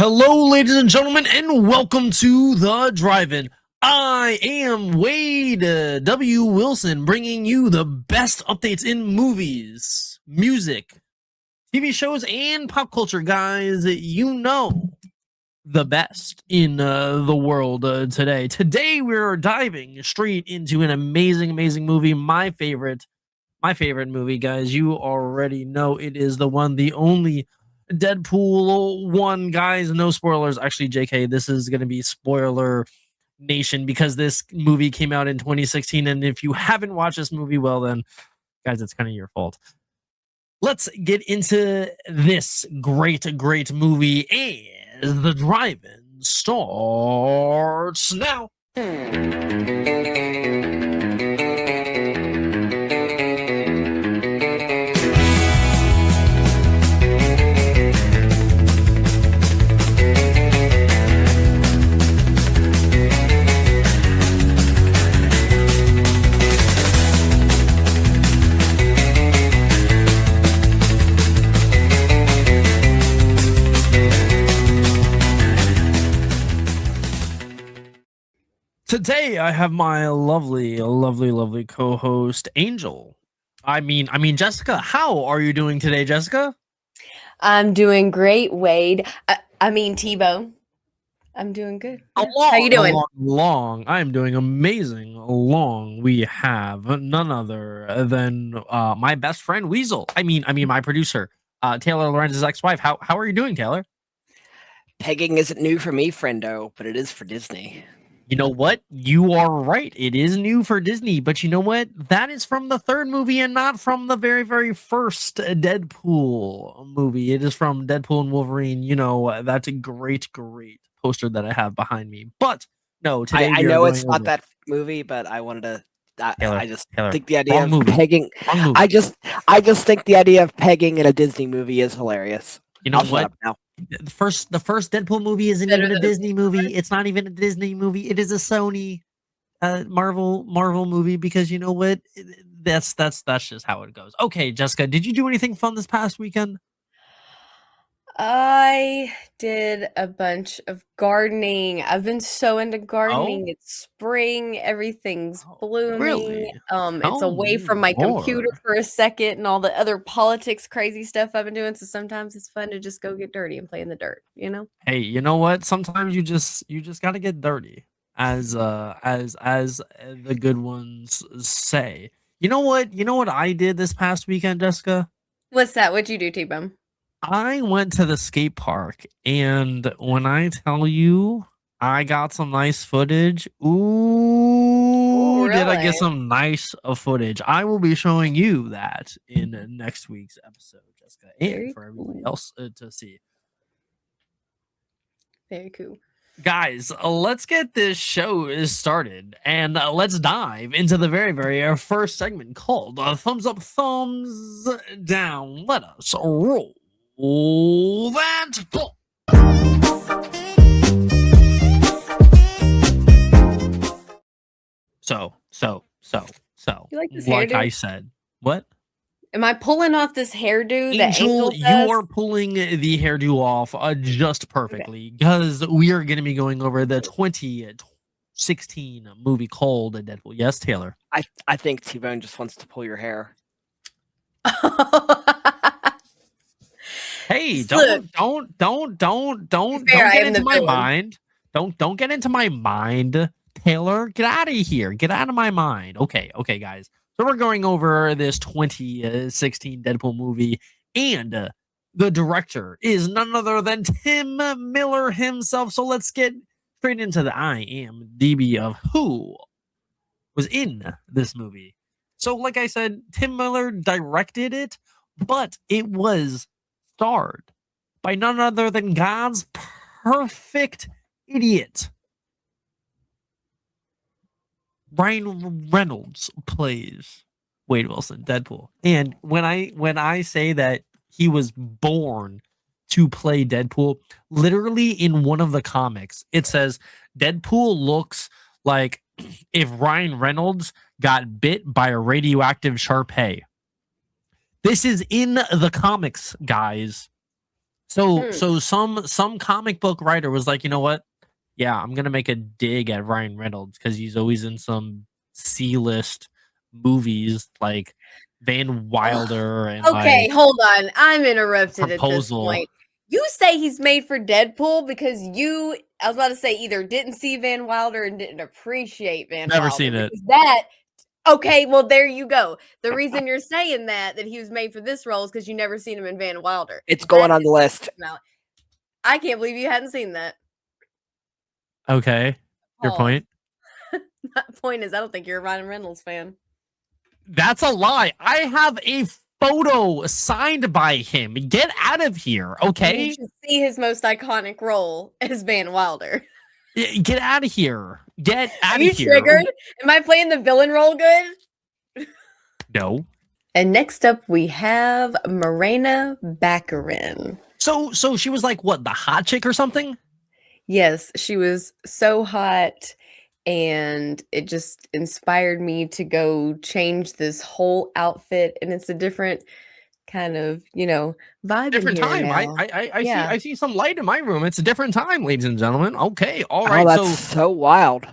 Hello, ladies and gentlemen, and welcome to The Drive-In. I am Wade W. Wilson, bringing you the best updates in movies, music, TV shows, and pop culture. Guys, you know the best in the world today. Today, we're diving straight into an amazing movie, my favorite movie, guys. You already know it is the one, the only Deadpool 1, guys. No spoilers. Actually, JK, this is going to be spoiler nation because this movie came out in 2016. And if you haven't watched this movie, well, then, guys, it's kind of your fault. Let's get into this great movie as The Drive-In starts now. Today, I have my lovely co-host, Angel. I mean, Jessica. How are you doing today, Jessica? I'm doing great, Wade. I mean, T-Bone. I'm doing good. How you doing? I'm doing amazing. We have none other than my best friend, Weasel. I mean, my producer, Taylor Lorenz's ex-wife. How are you doing, Taylor? Pegging isn't new for me, friendo, but it is for Disney. You know what? You are right. It is new for Disney, but you know what? That is from the third movie and not from the very first Deadpool movie. It is from Deadpool and Wolverine. You know, that's a great poster that I have behind me. But no, today I know it's not that movie, but I wanted to. I just think the idea of pegging. I just think the idea of pegging in a Disney movie is hilarious. You know what? The first Deadpool movie isn't even a Disney movie. It's not even a Disney movie. It is a Sony Marvel movie, because you know what? That's just how it goes. Okay, Jessica, did you do anything fun this past weekend? I did a bunch of gardening. I've been so into gardening. Oh? It's spring, everything's blooming. Really? It's away from my computer for a second and all the other politics crazy stuff I've been doing. So sometimes it's fun to just go get dirty and play in the dirt, you know? Hey, you know what? Sometimes you just got to get dirty, as the good ones say. You know what I did this past weekend, Jessica? What's that? What'd you do, T-Bum? I went to the skate park, and when I tell you I got some nice footage, really? Did I get some nice footage? I will be showing you that in next week's episode, Jessica, and for everybody else to see. Very cool. Guys, let's get this show started, and let's dive into the very first segment called Thumbs Up, Thumbs Down. Let us roll that ball. So. You like this like hairdo? I said, what? Am I pulling off this hairdo? Angel, you are pulling the hairdo off just perfectly, because we are going to be going over the 2016 movie called Deadpool. Yes, Taylor? I think T-Bone just wants to pull your hair. Hey, don't get into my mind. Don't get into my mind, Taylor. Get out of here. Get out of my mind. Okay, guys. So we're going over this 2016 Deadpool movie, and the director is none other than Tim Miller himself. So let's get straight into the IMDb of who was in this movie. So like I said, Tim Miller directed it, but it was starred by none other than God's perfect idiot. Ryan Reynolds plays Wade Wilson, Deadpool. And when I say that he was born to play Deadpool, literally in one of the comics, it says Deadpool looks like if Ryan Reynolds got bit by a radioactive Shar-Pei. This is in the comics, guys. So some comic book writer was like, you know what? Yeah, I'm gonna make a dig at Ryan Reynolds because he's always in some C-list movies like Van Wilder and Okay, like hold on. I'm interrupted at this Proposal. point. You say he's made for Deadpool because I was about to say either didn't see Van Wilder and didn't appreciate Van Never Wilder. seen it. Okay, well there you go. The reason you're saying that he was made for this role is because you never seen him in Van Wilder. It's going on the list. I can't believe you hadn't seen that. Okay, your point. My point is, I don't think you're a Ryan Reynolds fan. That's a lie. I have a photo signed by him. Get out of here, okay? You should see his most iconic role as Van Wilder. Get out of here. Get out of here. Are you triggered? Am I playing the villain role good? No. And next up, we have Morena Baccarin. So she was like, what, the hot chick or something? Yes, she was so hot, and it just inspired me to go change this whole outfit, and it's a different kind of, vibe. Different time. Now. I see some light in my room. It's a different time, ladies and gentlemen. Okay, all right. Oh, that's so wild.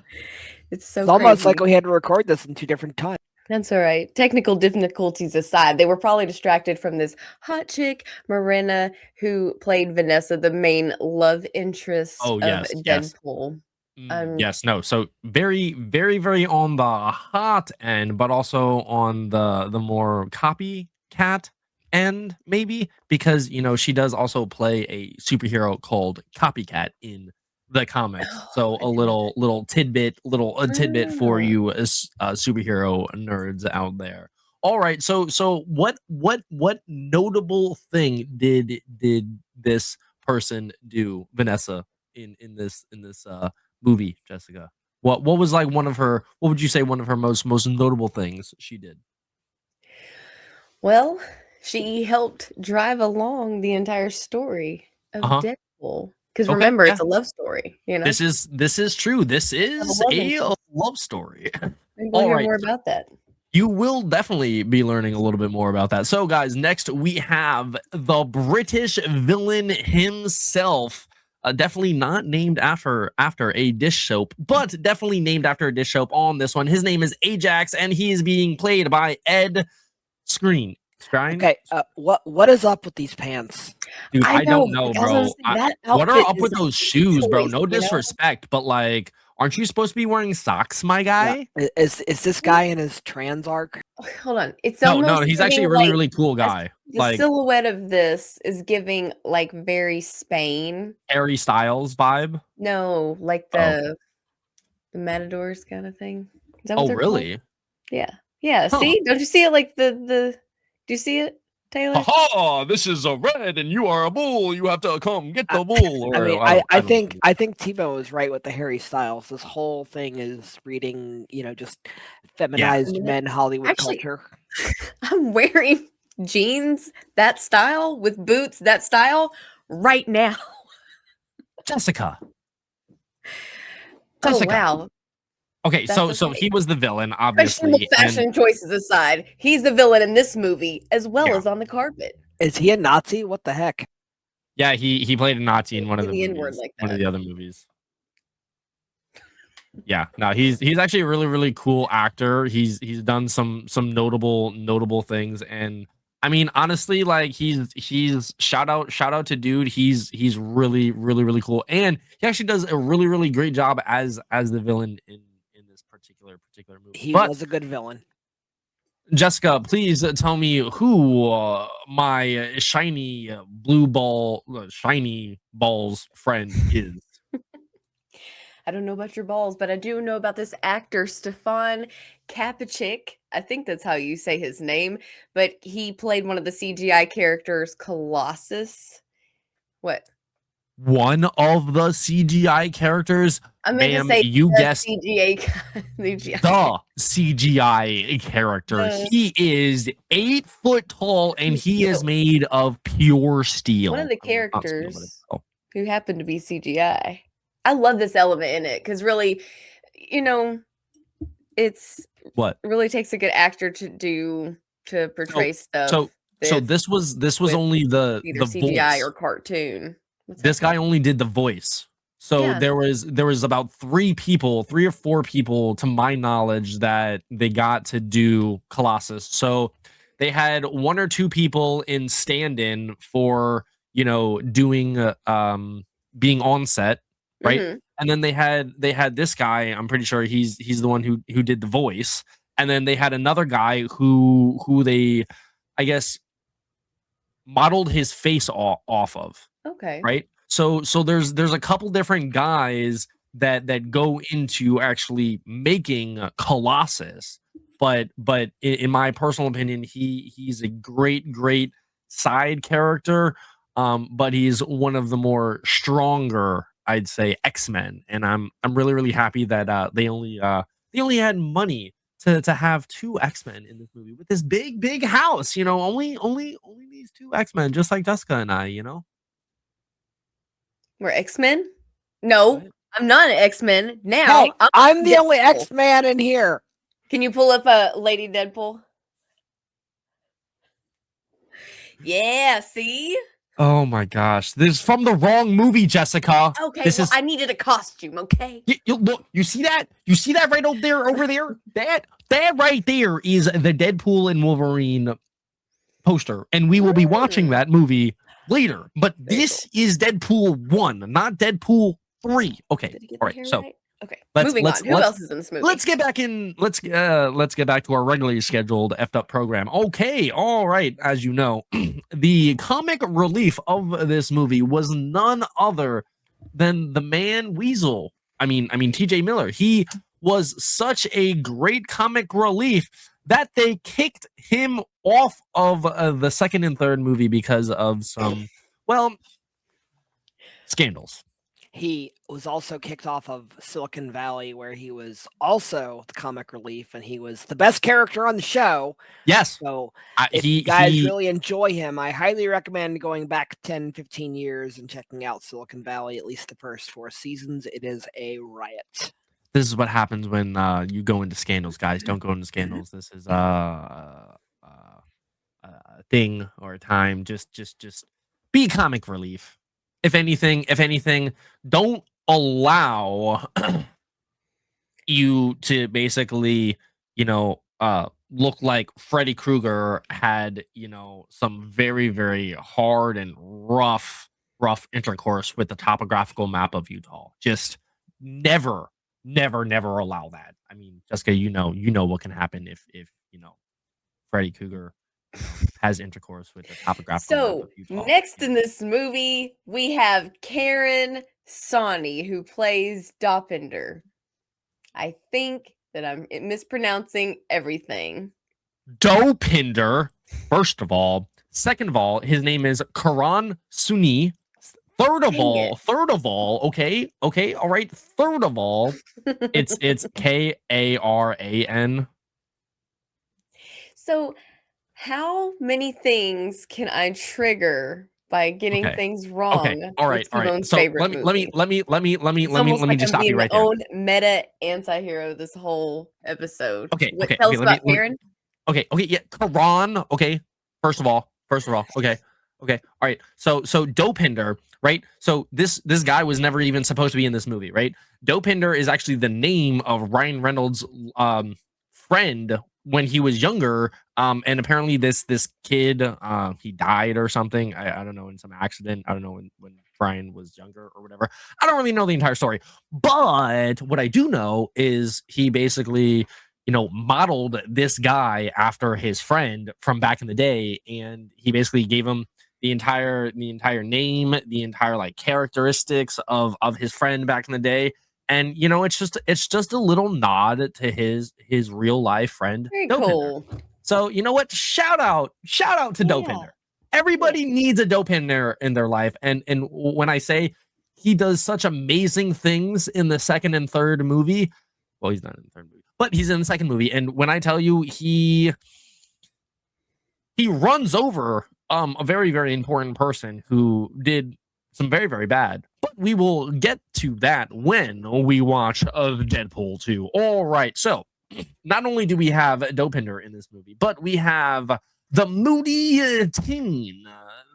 It's almost like we had to record this in 2 different times. That's all right. Technical difficulties aside, they were probably distracted from this hot chick, Morena, who played Vanessa, the main love interest of Deadpool. Yes, no. So very, very, very on the hot end, but also on the more copycat end, maybe, because she does also play a superhero called Copycat in the comics. So a little tidbit for you as superhero nerds out there. All right, so what notable thing did this person do, Vanessa, in this movie, Jessica? What was like what would you say one of her most notable things she did? Well, she helped drive along the entire story of Deadpool. Because remember, it's a love story. This is true. This is a love story. We'll hear more about that. You will definitely be learning a little bit more about that. So, guys, next we have the British villain himself. Definitely not named after a dish soap, but definitely named after a dish soap on this one. His name is Ajax, and he is being played by Ed Skrein. Okay, what is up with these pants? Dude, I don't know, bro. What are up with those shoes, bro? No disrespect, but like, aren't you supposed to be wearing socks, my guy? Yeah. Is this guy in his trans arc? Hold on, it's no. He's actually a really cool guy. The silhouette of this is giving like very Spain, Harry Styles vibe. No, like the Matadors kind of thing. Is that what really? Called? Yeah. Huh. See, don't you see it like the? Do you see it, Taylor? Ha! This is a red, and you are a bull. You have to come get the bull. I think Tebow is right with the Harry Styles. This whole thing is reading, just feminized men Hollywood culture. I'm wearing jeans that style with boots that style right now. Jessica. Oh wow. Okay, so he was the villain, obviously. Fashion choices aside, he's the villain in this movie as well as on the carpet. Is he a Nazi? What the heck? Yeah, he played a Nazi in one of the movies, one of the other movies. Yeah, no, he's actually a really, really cool actor. He's done some notable things, and I mean, honestly, like he's shout out to dude. He's really, really, really cool, and he actually does a really, really great job as the villain in this particular movie. He was a good villain. Jessica, please tell me who my shiny balls friend is. I don't know about your balls, but I do know about this actor, Stefan Kapicic. I think that's how you say his name, but he played one of the CGI characters, Colossus. What? One of the CGI characters? I meant to say you guessed CGI. The CGI character. He is 8 foot tall, and he is made of pure steel. One of the characters who happened to be CGI. I love this element in it because really, it really takes a good actor to portray stuff. So this was only the CGI voice or cartoon. This guy only did the voice. So there was about 3 or 4 people, to my knowledge, that they got to do Colossus. So they had 1 or 2 people in stand-in for, doing being on set, right? Mm-hmm. And then they had this guy. I'm pretty sure he's the one who did the voice. And then they had another guy who they, I guess, modeled his face off of. Okay. Right. So there's a couple different guys that go into actually making Colossus, but in my personal opinion, he's a great side character, but he's one of the more stronger, I'd say, X-Men, and I'm really happy that they only had money to have 2 X-Men in this movie with this big house. Only these 2 X-Men, just like Jessica and I. We're X-Men? No, I'm not an X-Men. Now hey, I'm the only X-Man in here. Can you pull up a Lady Deadpool? Yeah, see? Oh my gosh. This is from the wrong movie, Jessica. Okay, I needed a costume, okay? Look, you see that? You see that right over there? That right there is the Deadpool and Wolverine poster, and we will be watching that movie later. But this is Deadpool 1, not Deadpool 3. Okay. All right. So okay. Moving on. Who else is in this movie? Let's get back to our regularly scheduled effed up program. Okay. All right. As you know, the comic relief of this movie was none other than the man Weasel. I mean TJ Miller. He was such a great comic relief that they kicked him off of the second and third movie because of some, scandals. He was also kicked off of Silicon Valley, where he was also the comic relief, and he was the best character on the show. Yes. So if you guys really enjoy him, I highly recommend going back 10, 15 years and checking out Silicon Valley, at least the first 4 seasons. It is a riot. This is what happens when you go into scandals, guys. Don't go into scandals. This is a thing or a time. Just be comic relief. If anything, don't allow you to basically, look like Freddy Krueger had, some very, very hard and rough intercourse with the topographical map of Utah. Just never allow that. I mean, Jessica, you know what can happen if Freddy Krueger has intercourse with the topographical map of Utah. So next in this movie, we have Karen Sawney, who plays Dopinder. I think that I'm mispronouncing everything. Dopinder, first of all. Second of all, his name is Karan Suni. Third of all, okay, all right. Third of all, it's Karan. So, how many things can I trigger by getting things wrong? Okay, all right. So let me just stop you right there. Own meta anti-hero this whole episode. Okay. Tell us about Karen. Okay, yeah, Karan. Okay, first of all, okay, all right. So Dopinder, right? So this guy was never even supposed to be in this movie, right? Dopinder is actually the name of Ryan Reynolds' friend when he was younger, and apparently this kid he died or something. I don't know, in some accident. I don't know when Brian was younger or whatever. I don't really know the entire story, but what I do know is he basically modeled this guy after his friend from back in the day, and he basically gave him the entire name, the entire like characteristics of his friend back in the day. And it's just a little nod to his real life friend. Very Dopinder. cool. So you know what? Shout out to Dopinder. Everybody needs a Dopinder in their life. And when I say he does such amazing things in the second and third movie, well, he's not in the third movie, but he's in the second movie. And when I tell you he runs over a very, very important person who did some very, very bad. But we will get to that when we watch Deadpool 2. All right. So not only do we have Dopinder in this movie, but we have the moody teen,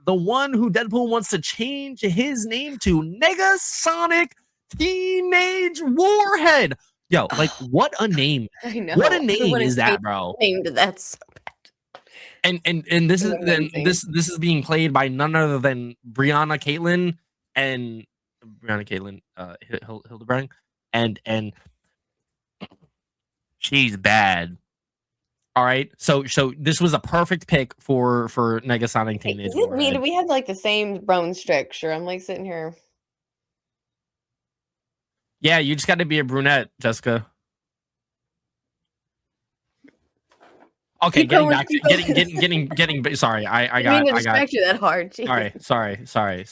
the one who Deadpool wants to change his name to Negasonic Teenage Warhead. Yo, like, what a name! I know. What a name is that, bro? Named that so bad. And this is this is being played by none other than Brianna Caitlin Hildebrand, and she's bad. All right, so this was a perfect pick for Negasonic Teenage Is it me? Warhead. Do we have like the same bone structure? I'm like sitting here. Yeah, you just got to be a brunette, Jessica. Okay, getting back to getting. Sorry, I got. I got you that hard. Jeez. Sorry. Gina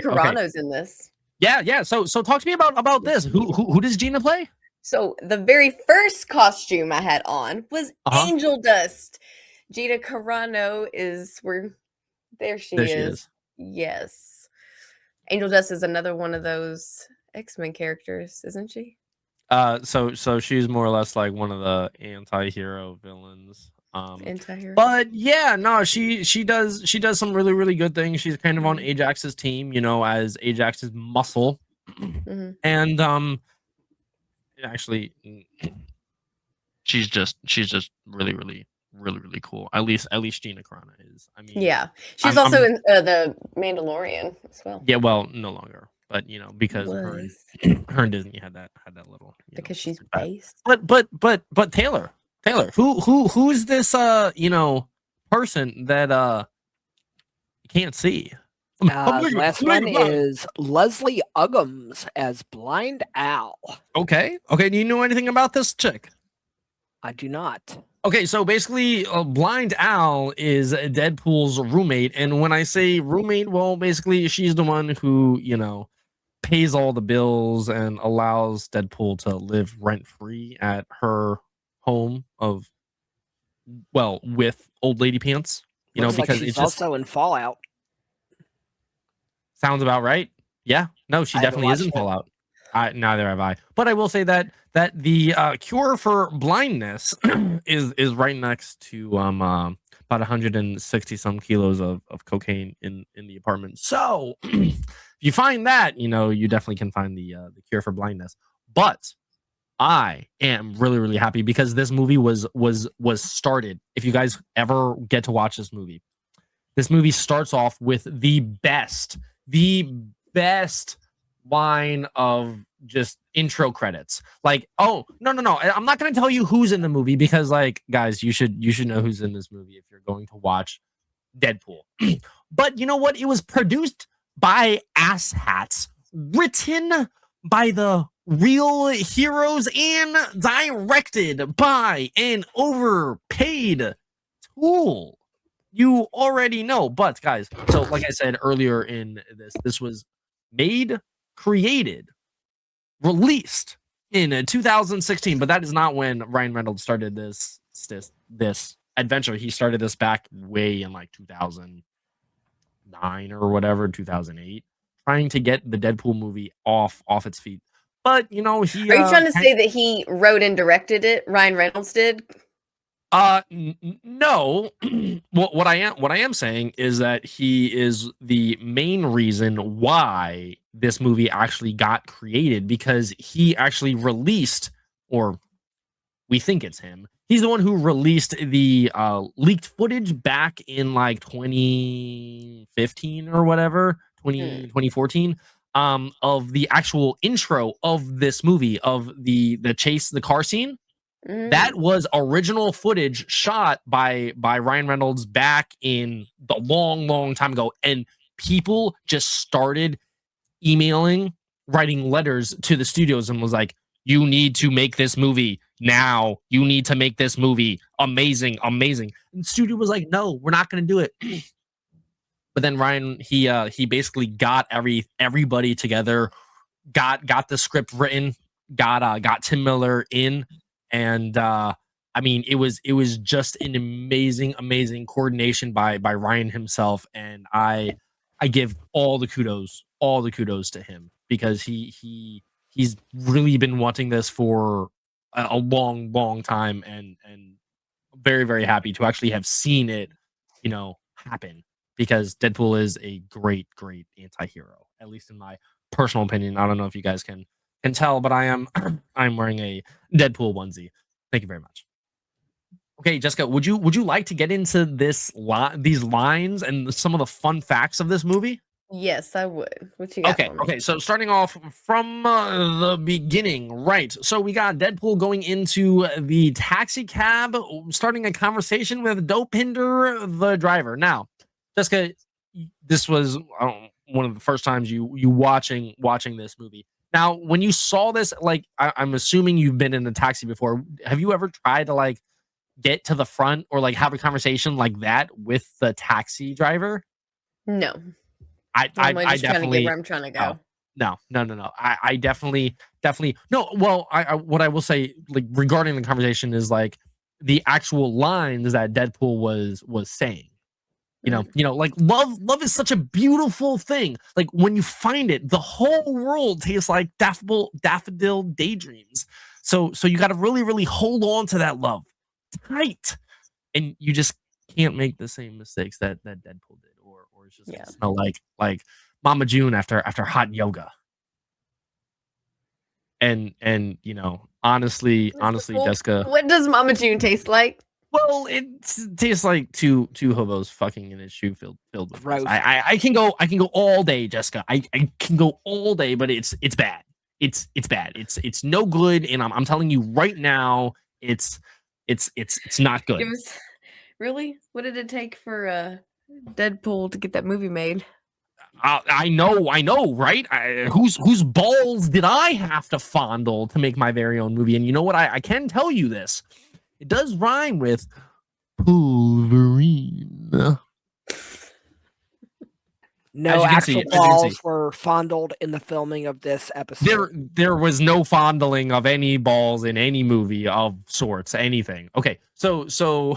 Carano's in this. Yeah. So talk to me about this. Who does Gina play? So the very first costume I had on was Angel Dust. Gina Carano is where there she is. Yes. Angel Dust is another one of those X-Men characters, isn't she? So she's more or less like one of the anti-hero villains. Anti-hero. But yeah, no, she does some really, really good things. She's kind of on Ajax's team, you know, as Ajax's muscle. And actually she's just really, really, really, really cool. At least Gina Carano is. I mean, yeah, she's also in the Mandalorian as well. Yeah, well, no longer, but you know, because her and Disney had that little, because she's based. But Taylor, who's this you know, person that you can't see? Last one is Leslie Uggams as Blind Al. Okay. Do you know anything about this chick? I do not. Okay, so basically, Blind Al is Deadpool's roommate, and when I say roommate, well, basically she's the one who, you know, pays all the bills and allows Deadpool to live rent-free at her home of, well, with Old Lady Pants, you know, because she's also in Fallout. Sounds about right. Yeah, no, she definitely is in Fallout. Neither have I. But I will say that the cure for blindness is right next to about 160 some kilos of cocaine in the apartment. So if you find that, you know, you definitely can find the cure for blindness. But I am really, really happy because this movie was started. If you guys ever get to watch this movie starts off with the best line of just intro credits. Like, oh, no, I'm not going to tell you who's in the movie because, like, guys, you should know who's in this movie if you're going to watch Deadpool. But you know what? It was produced by asshats, written by the real heroes, and directed by an overpaid tool. You already know. But guys, so like I said earlier in this was made, created, released in 2016, but that is not when Ryan Reynolds started this adventure. He started this back way in like 2009 or whatever, 2008, trying to get the Deadpool movie off its feet. But you know, he are you trying to say that he wrote and directed it? Ryan Reynolds did? No. What I am saying is that he is the main reason why this movie actually got created, because he actually released, or we think it's him. He's the one who released the leaked footage back in like 2015 or whatever, 2014, of the actual intro of this movie, of the chase, the car scene. That was original footage shot by Ryan Reynolds back in the long time ago, and people just started emailing, writing letters to the studios and was like, you need to make this movie now. You need to make this movie. Amazing. And the studio was like, no, we're not going to do it. But then Ryan, he basically got everybody together, got the script written, got Tim Miller in. And I mean, it was just an amazing coordination by Ryan himself, and I give all the kudos to him, because he's really been wanting this for a long time, and very, very happy to actually have seen it happen, because Deadpool is a great anti-hero, at least in my personal opinion. I don't know if you guys can tell, but I'm wearing a Deadpool onesie. Thank you very much. Okay, Jessica, would you like to get into these lines and some of the fun facts of this movie? Yes, I would. What you got for me? Okay. So starting off from the beginning, right? So we got Deadpool going into the taxi cab, starting a conversation with Dopinder, the driver. Now, Jessica, this was one of the first times you watching this movie. Now, when you saw this, like, I'm assuming you've been in a taxi before. Have you ever tried to like get to the front or like have a conversation like that with the taxi driver? No. I definitely trying to get where I'm trying to go. No. I definitely no. Well, I what I will say, like, regarding the conversation is like the actual lines that Deadpool was saying. Like love is such a beautiful thing. Like when you find it, the whole world tastes like daffodil daydreams. So you got to really hold on to that love tight, and you just can't make the same mistakes that Deadpool did, or it's just gonna smell like Mama June after hot yoga. And honestly, Jessica, what does Mama June taste like? Well, it tastes like two hobos fucking in a shoe filled with gross. I can go all day, Jessica. I can go all day, but it's bad. It's bad. It's no good, and I'm telling you right now, it's not good. Really? What did it take for Deadpool to get that movie made? I know, right? Whose balls did I have to fondle to make my very own movie? And you know what? I can tell you this. It does rhyme with Wolverine. No actual balls were fondled in the filming of this episode. There was no fondling of any balls in any movie of sorts, anything. Okay, so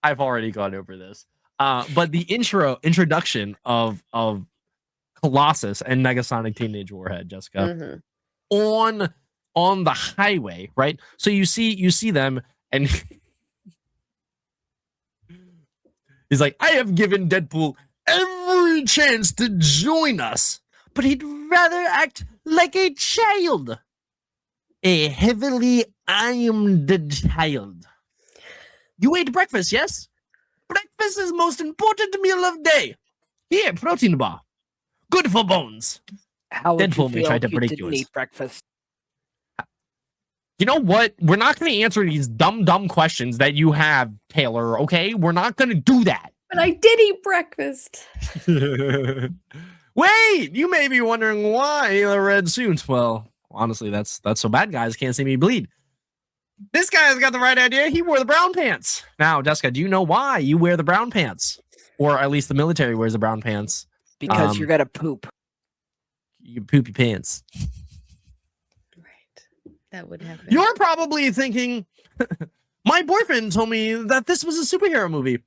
I've already gone over this. But the introduction of Colossus and Negasonic Teenage Warhead, Jessica, on the highway, right? So you see them, and he's like, I have given Deadpool every chance to join us, but he'd rather act like a child. A heavily ironed child. You ate breakfast, yes? Breakfast is most important meal of day. Here, protein bar. Good for bones. How would Deadpool may try to break yours. Eat breakfast? You know what? We're not going to answer these dumb questions that you have, Taylor, okay? We're not going to do that. But I did eat breakfast. Wait, you may be wondering why the red suit. Well, honestly, that's so bad, guys can't see me bleed. This guy's got the right idea. He wore the brown pants. Now, Jessica, do you know why you wear the brown pants? Or at least the military wears the brown pants. Because you're going to poop. You poopy pants. Right. That would happen. You're probably thinking, my boyfriend told me that this was a superhero movie,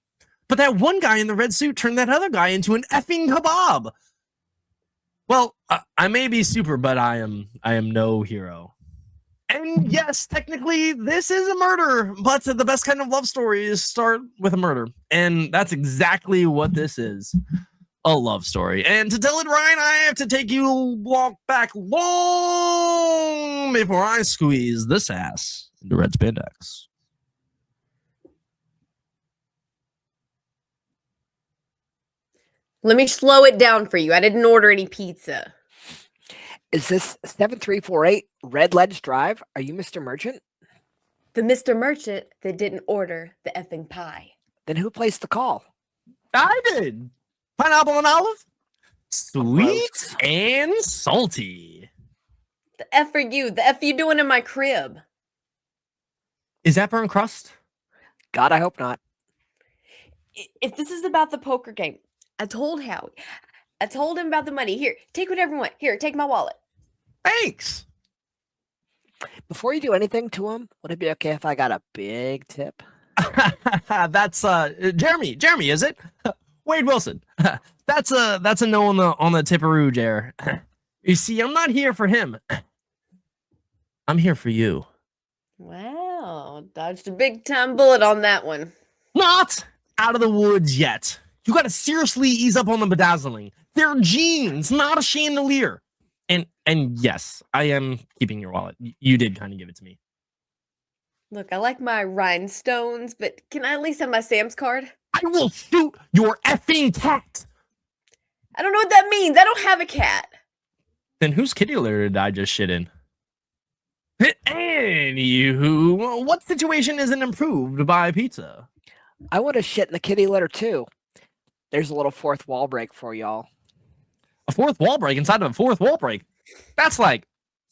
but that one guy in the red suit turned that other guy into an effing kebab. Well, I may be super, but I am no hero. And yes, technically, this is a murder, but the best kind of love stories start with a murder. And that's exactly what this is. A love story. And to tell it right, I have to take you a walk back long before I squeeze this ass into red spandex. Let me slow it down for you. I didn't order any pizza. Is this 7348 Red Ledge Drive? Are you Mr. Merchant? The Mr. Merchant that didn't order the effing pie. Then who placed the call? I did. Pineapple and olive? Sweet and salty. The F are you? The F you doing in my crib? Is that burnt crust? God, I hope not. If this is about the poker game, I told Howie. I told him about the money. Here, take whatever you want. Here, take my wallet. Thanks. Before you do anything to him, would it be okay if I got a big tip? That's Jeremy. Jeremy, is it? Wade Wilson. That's a no on the tipperoo, Jer. You see, I'm not here for him. I'm here for you. Wow, dodged a big time bullet on that one. Not. out of the woods yet. You got to seriously ease up on the bedazzling. They're jeans, not a chandelier. And yes, I am keeping your wallet. You did kind of give it to me. Look, I like my rhinestones, but can I at least have my Sam's card? I will shoot your effing cat. I don't know what that means. I don't have a cat. Then whose kitty litter did I just shit in? Anywho, what situation isn't improved by pizza? I want to shit in the kitty litter too. There's a little fourth wall break for y'all. A fourth wall break inside of a fourth wall break? That's like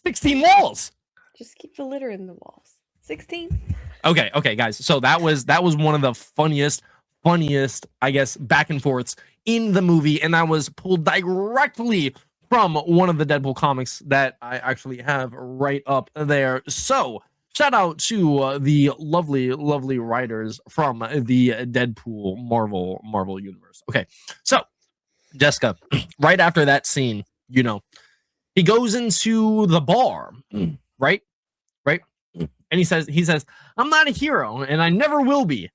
16 walls. Just keep the litter in the walls. 16. Okay, guys. So that was one of the funniest, I guess, back and forths in the movie, and that was pulled directly from one of the Deadpool comics that I actually have right up there. So shout out to the lovely writers from the Deadpool Marvel universe. Okay, so Jessica, right after that scene, you know, he goes into the bar, right? And he says, I'm not a hero, and I never will be.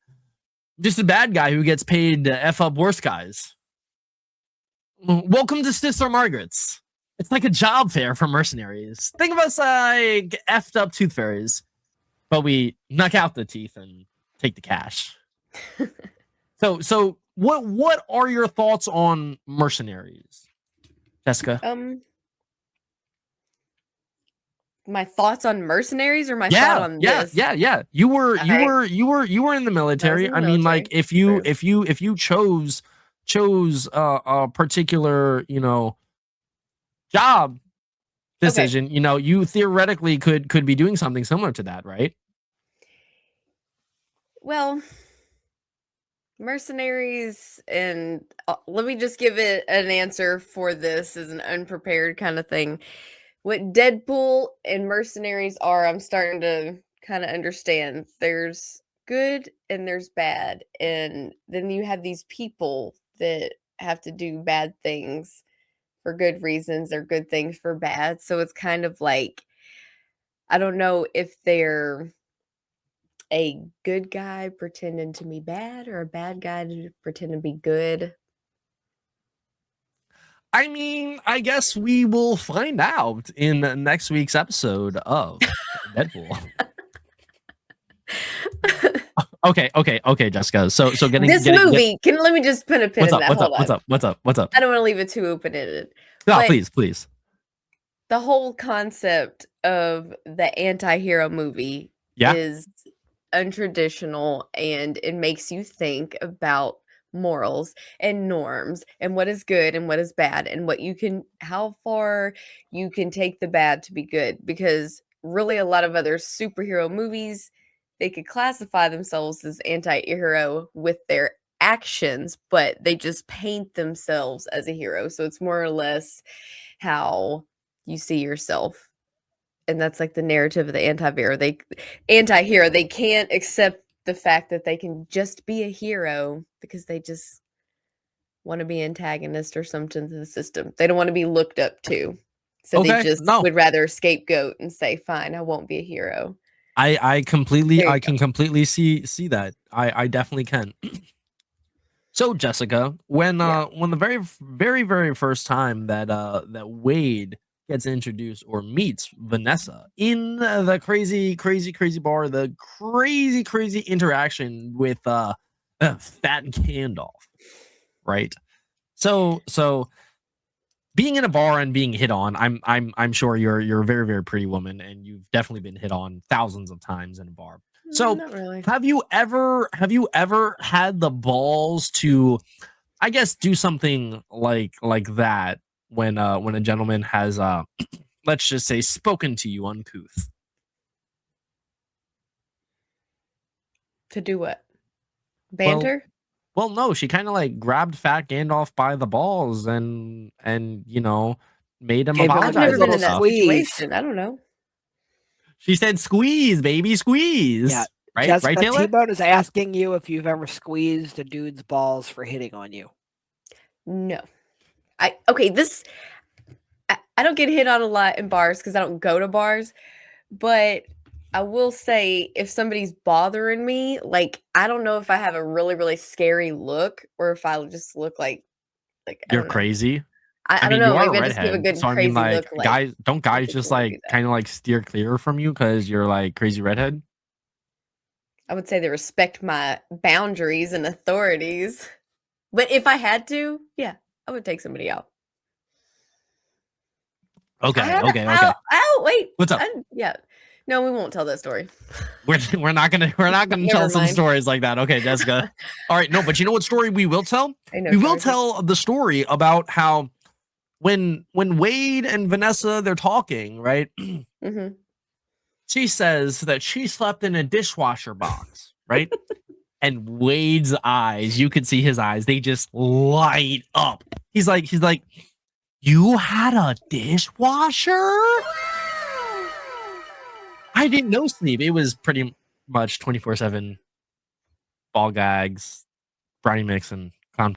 Just a bad guy who gets paid to F up worse guys. Welcome to Sister Margaret's. It's like a job fair for mercenaries. Think of us like effed up tooth fairies, but we knock out the teeth and take the cash. So what are your thoughts on mercenaries, Jessica? My thoughts on mercenaries, or my thought on this? Yeah. You were in the military. I mean, like if you chose a particular, you know, job decision, you know, you theoretically could be doing something similar to that, right? Well, mercenaries, and let me just give it an answer for this as an unprepared kind of thing. What Deadpool and mercenaries are, I'm starting to kind of understand. There's good and there's bad. And then you have these people that have to do bad things for good reasons or good things for bad. So it's kind of like, I don't know if they're a good guy pretending to be bad or a bad guy to pretend to be good. I mean, I guess we will find out in next week's episode of Deadpool. Okay, Jessica. So getting this movie. Let me just put a pin in that. What's up? I don't want to leave it too open-ended. No, please. The whole concept of the anti-hero movie is untraditional, and it makes you think about morals and norms and what is good and what is bad and how far you can take the bad to be good, because really a lot of other superhero movies, they could classify themselves as anti-hero with their actions, but they just paint themselves as a hero. So it's more or less how you see yourself. And that's like the narrative of the anti-hero. They can't accept the fact that they can just be a hero because they just want to be antagonist or something to the system. They don't want to be looked up to. So they just would rather scapegoat and say, fine, I won't be a hero. I can completely see that. I definitely can. So Jessica, when the very first time that Wade gets introduced or meets Vanessa in the crazy bar, the crazy interaction with Fat Gandalf, right? So being in a bar and being hit on, I'm sure you're a very pretty woman, and you've definitely been hit on thousands of times in a bar. So not really. have you ever had the balls to, I guess, do something like that when a gentleman has let's just say spoken to you uncouth? To do what? Banter? Well, no, she kind of like grabbed Fat Gandalf by the balls and you know, made him apologize. I've never been in that situation. I don't know. She said, "Squeeze, baby, squeeze." Yeah, right, Jessica, right, Taylor? T-Bone is asking you if you've ever squeezed a dude's balls for hitting on you. No. I don't get hit on a lot in bars because I don't go to bars, but I will say, if somebody's bothering me, like, I don't know if I have a really, really scary look or if I just look like I You're don't know. crazy. I mean, don't you know, are a maybe I just give a redhead, good so I mean, crazy like, look, like, guys just people would do like that. kind of like steer clear from you because you're like crazy redhead? I would say they respect my boundaries and authorities. But if I had to, yeah, I would take somebody out. Okay. Wait. What's up? Yeah. No, we won't tell that story. We're not gonna tell some stories like that. Okay, Jessica. All right, no, but you know what story we will tell? We will tell the story about how when Wade and Vanessa they're talking, right? Mm-hmm. She says that she slept in a dishwasher box, right? And Wade's eyes, you could see his eyes, they just light up. He's like, you had a dishwasher? I didn't know sleep. It was pretty much 24/7 ball gags, brownie mix, and clown.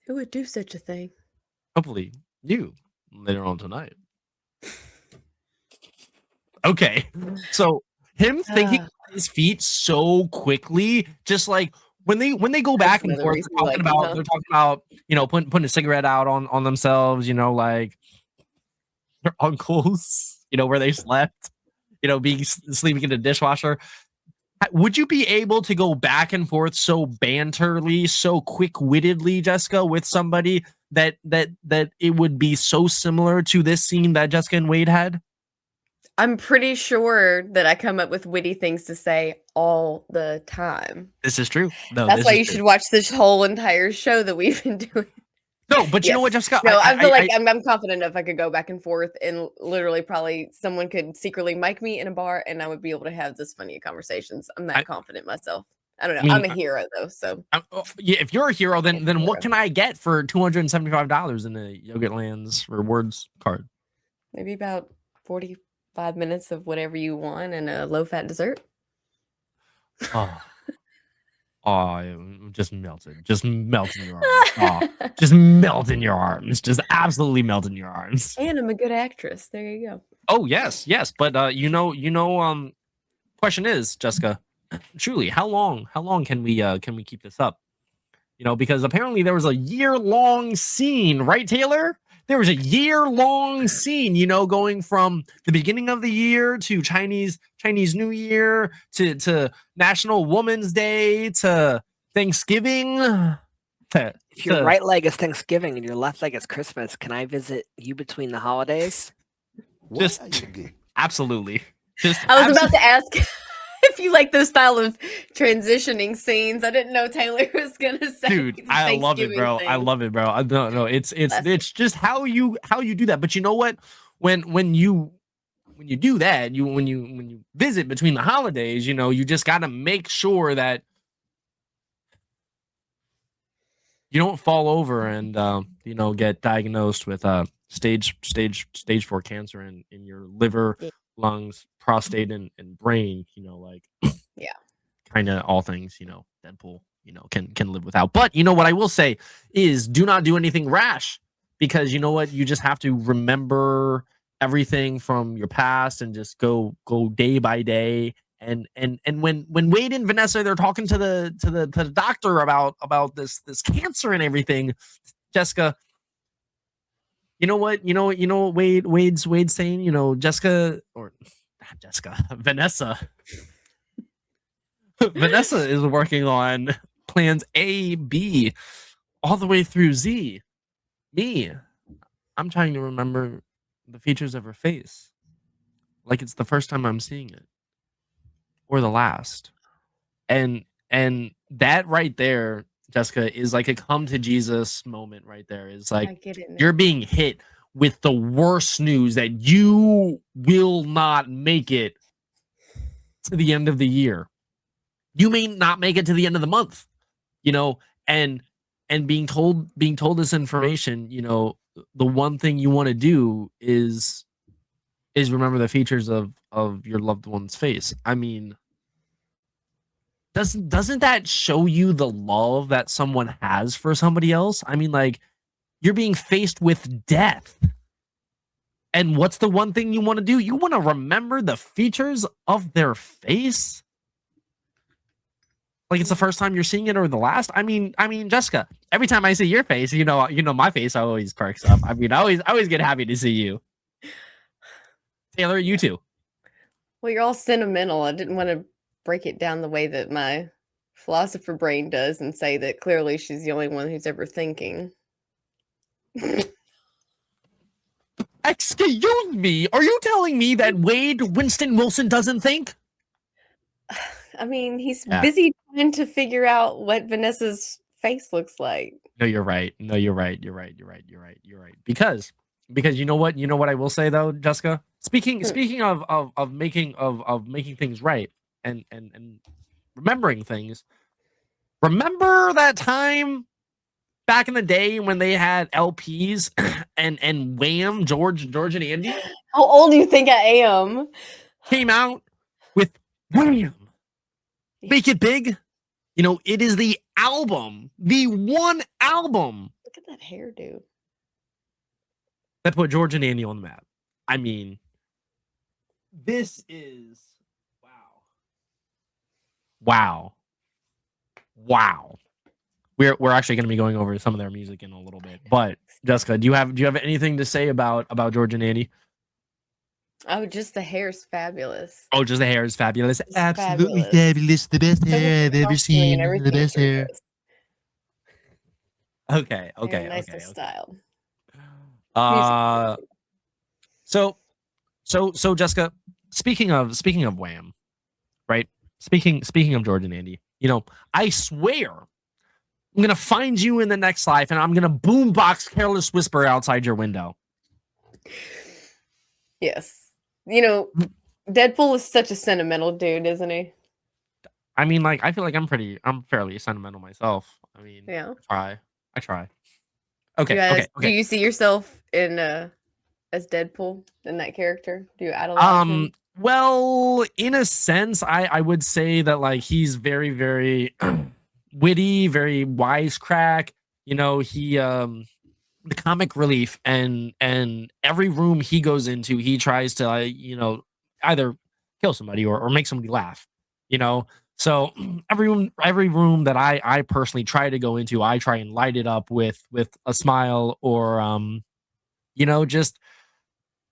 Who would do such a thing? Hopefully you later on tonight. Okay, so him thinking on his feet so quickly, just like when they go back and forth, they're talking about you know putting a cigarette out on themselves, you know, like their uncles, you know, where they slept, you know, being sleeping in a dishwasher. Would you be able to go back and forth so banterly, so quick-wittedly, Jessica, with somebody that it would be so similar to this scene that Jessica and Wade had? I'm pretty sure that I come up with witty things to say all the time. This is true. No, that's why you should watch this whole entire show that we've been doing. No, but you know what, Jessica? No, I feel like I'm confident enough I could go back and forth, and literally probably someone could secretly mic me in a bar, and I would be able to have this funny conversations. I'm that confident myself. I don't know. I'm a hero though, so yeah. If you're a hero, then what can I get for $275 in a Yogurtland's rewards card? Maybe about 45 minutes of whatever you want and a low-fat dessert. Just melted. Just melt in your arms. Just melt in your arms. Just absolutely melt in your arms. And I'm a good actress. There you go. Oh yes. But question is, Jessica, truly, how long can we keep this up? You know, because apparently there was a year-long scene, right, Taylor? There was a year-long scene, you know, going from the beginning of the year to Chinese New Year to National Women's Day to Thanksgiving. If your right leg is Thanksgiving and your left leg is Christmas, can I visit you between the holidays? Just absolutely. I was about to ask if you like those style of transitioning scenes. I didn't know Taylor was gonna say. Dude, I love it, bro. I love it, bro. No, it's just how you do that. But you know what? When you do that, when you visit between the holidays, you know, you just got to make sure that you don't fall over and you know, get diagnosed with stage 4 cancer in your liver, lungs, prostate, and brain, you know, like yeah, kind of all things, you know, Deadpool, you know, can live without. But you know what I will say is do not do anything rash, because you know what, you just have to remember everything from your past and just go day by day. And when Wade and Vanessa, they're talking to the doctor about this cancer and everything, Jessica, you know what Wade's saying, you know, Vanessa is working on plans A, B, all the way through Z. Me, I'm trying to remember the features of her face like it's the first time I'm seeing it or the last. And that right there, Jessica, is like a come to Jesus moment right there. Is like you're being hit with the worst news that you will not make it to the end of the year. You may not make it to the end of the month, you know, and being told this information, you know, the one thing you want to do is remember the features of your loved one's face. I mean, doesn't that show you the love that someone has for somebody else? I mean, like, you're being faced with death. And what's the one thing you want to do? You want to remember the features of their face? Like it's the first time you're seeing it or the last? I mean, Jessica, every time I see your face, you know my face always perks up. I mean, I always get happy to see you. Taylor, you too. Well, you're all sentimental. I didn't want to break it down the way that my philosopher brain does and say that clearly she's the only one who's ever thinking. Excuse me, are you telling me that Wade Winston Wilson doesn't think? I mean, he's busy trying to figure out what Vanessa's face looks like. No, you're right. No, you're right. You're right. Because you know what? You know what I will say though, Jessica? Speaking of making things right and remembering things. Remember that time back in the day when they had LPs and Wham, George and Andy? How old do you think I am? Came out with Wham! Make It Big. You know, it is the album, the one album. Look at that hairdo. That put George and Andy on the map. I mean, this is wow. We're actually going to be going over some of their music in a little bit. But Jessica, do you have anything to say about George and Andy? Oh, just the hair's fabulous. Oh, just the hair is fabulous. It's absolutely fabulous. The best hair I've ever seen. The best hair. Okay. Nice style. So Jessica, speaking of Wham, right? Speaking of George and Andy, you know, I swear I'm gonna find you in the next life and I'm gonna boombox Careless Whisper outside your window. Yes. You know, Deadpool is such a sentimental dude, isn't he? I mean, like, I feel like I'm fairly sentimental myself. I mean, yeah. I try. Okay. Do you see yourself in as Deadpool in that character? Do you idolize him? Well, in a sense, I would say that like he's very, very witty, very wisecrack. You know, he the comic relief and every room he goes into, he tries to you know, either kill somebody or make somebody laugh. You know, so every room that I personally try to go into, I try and light it up with a smile or you know, just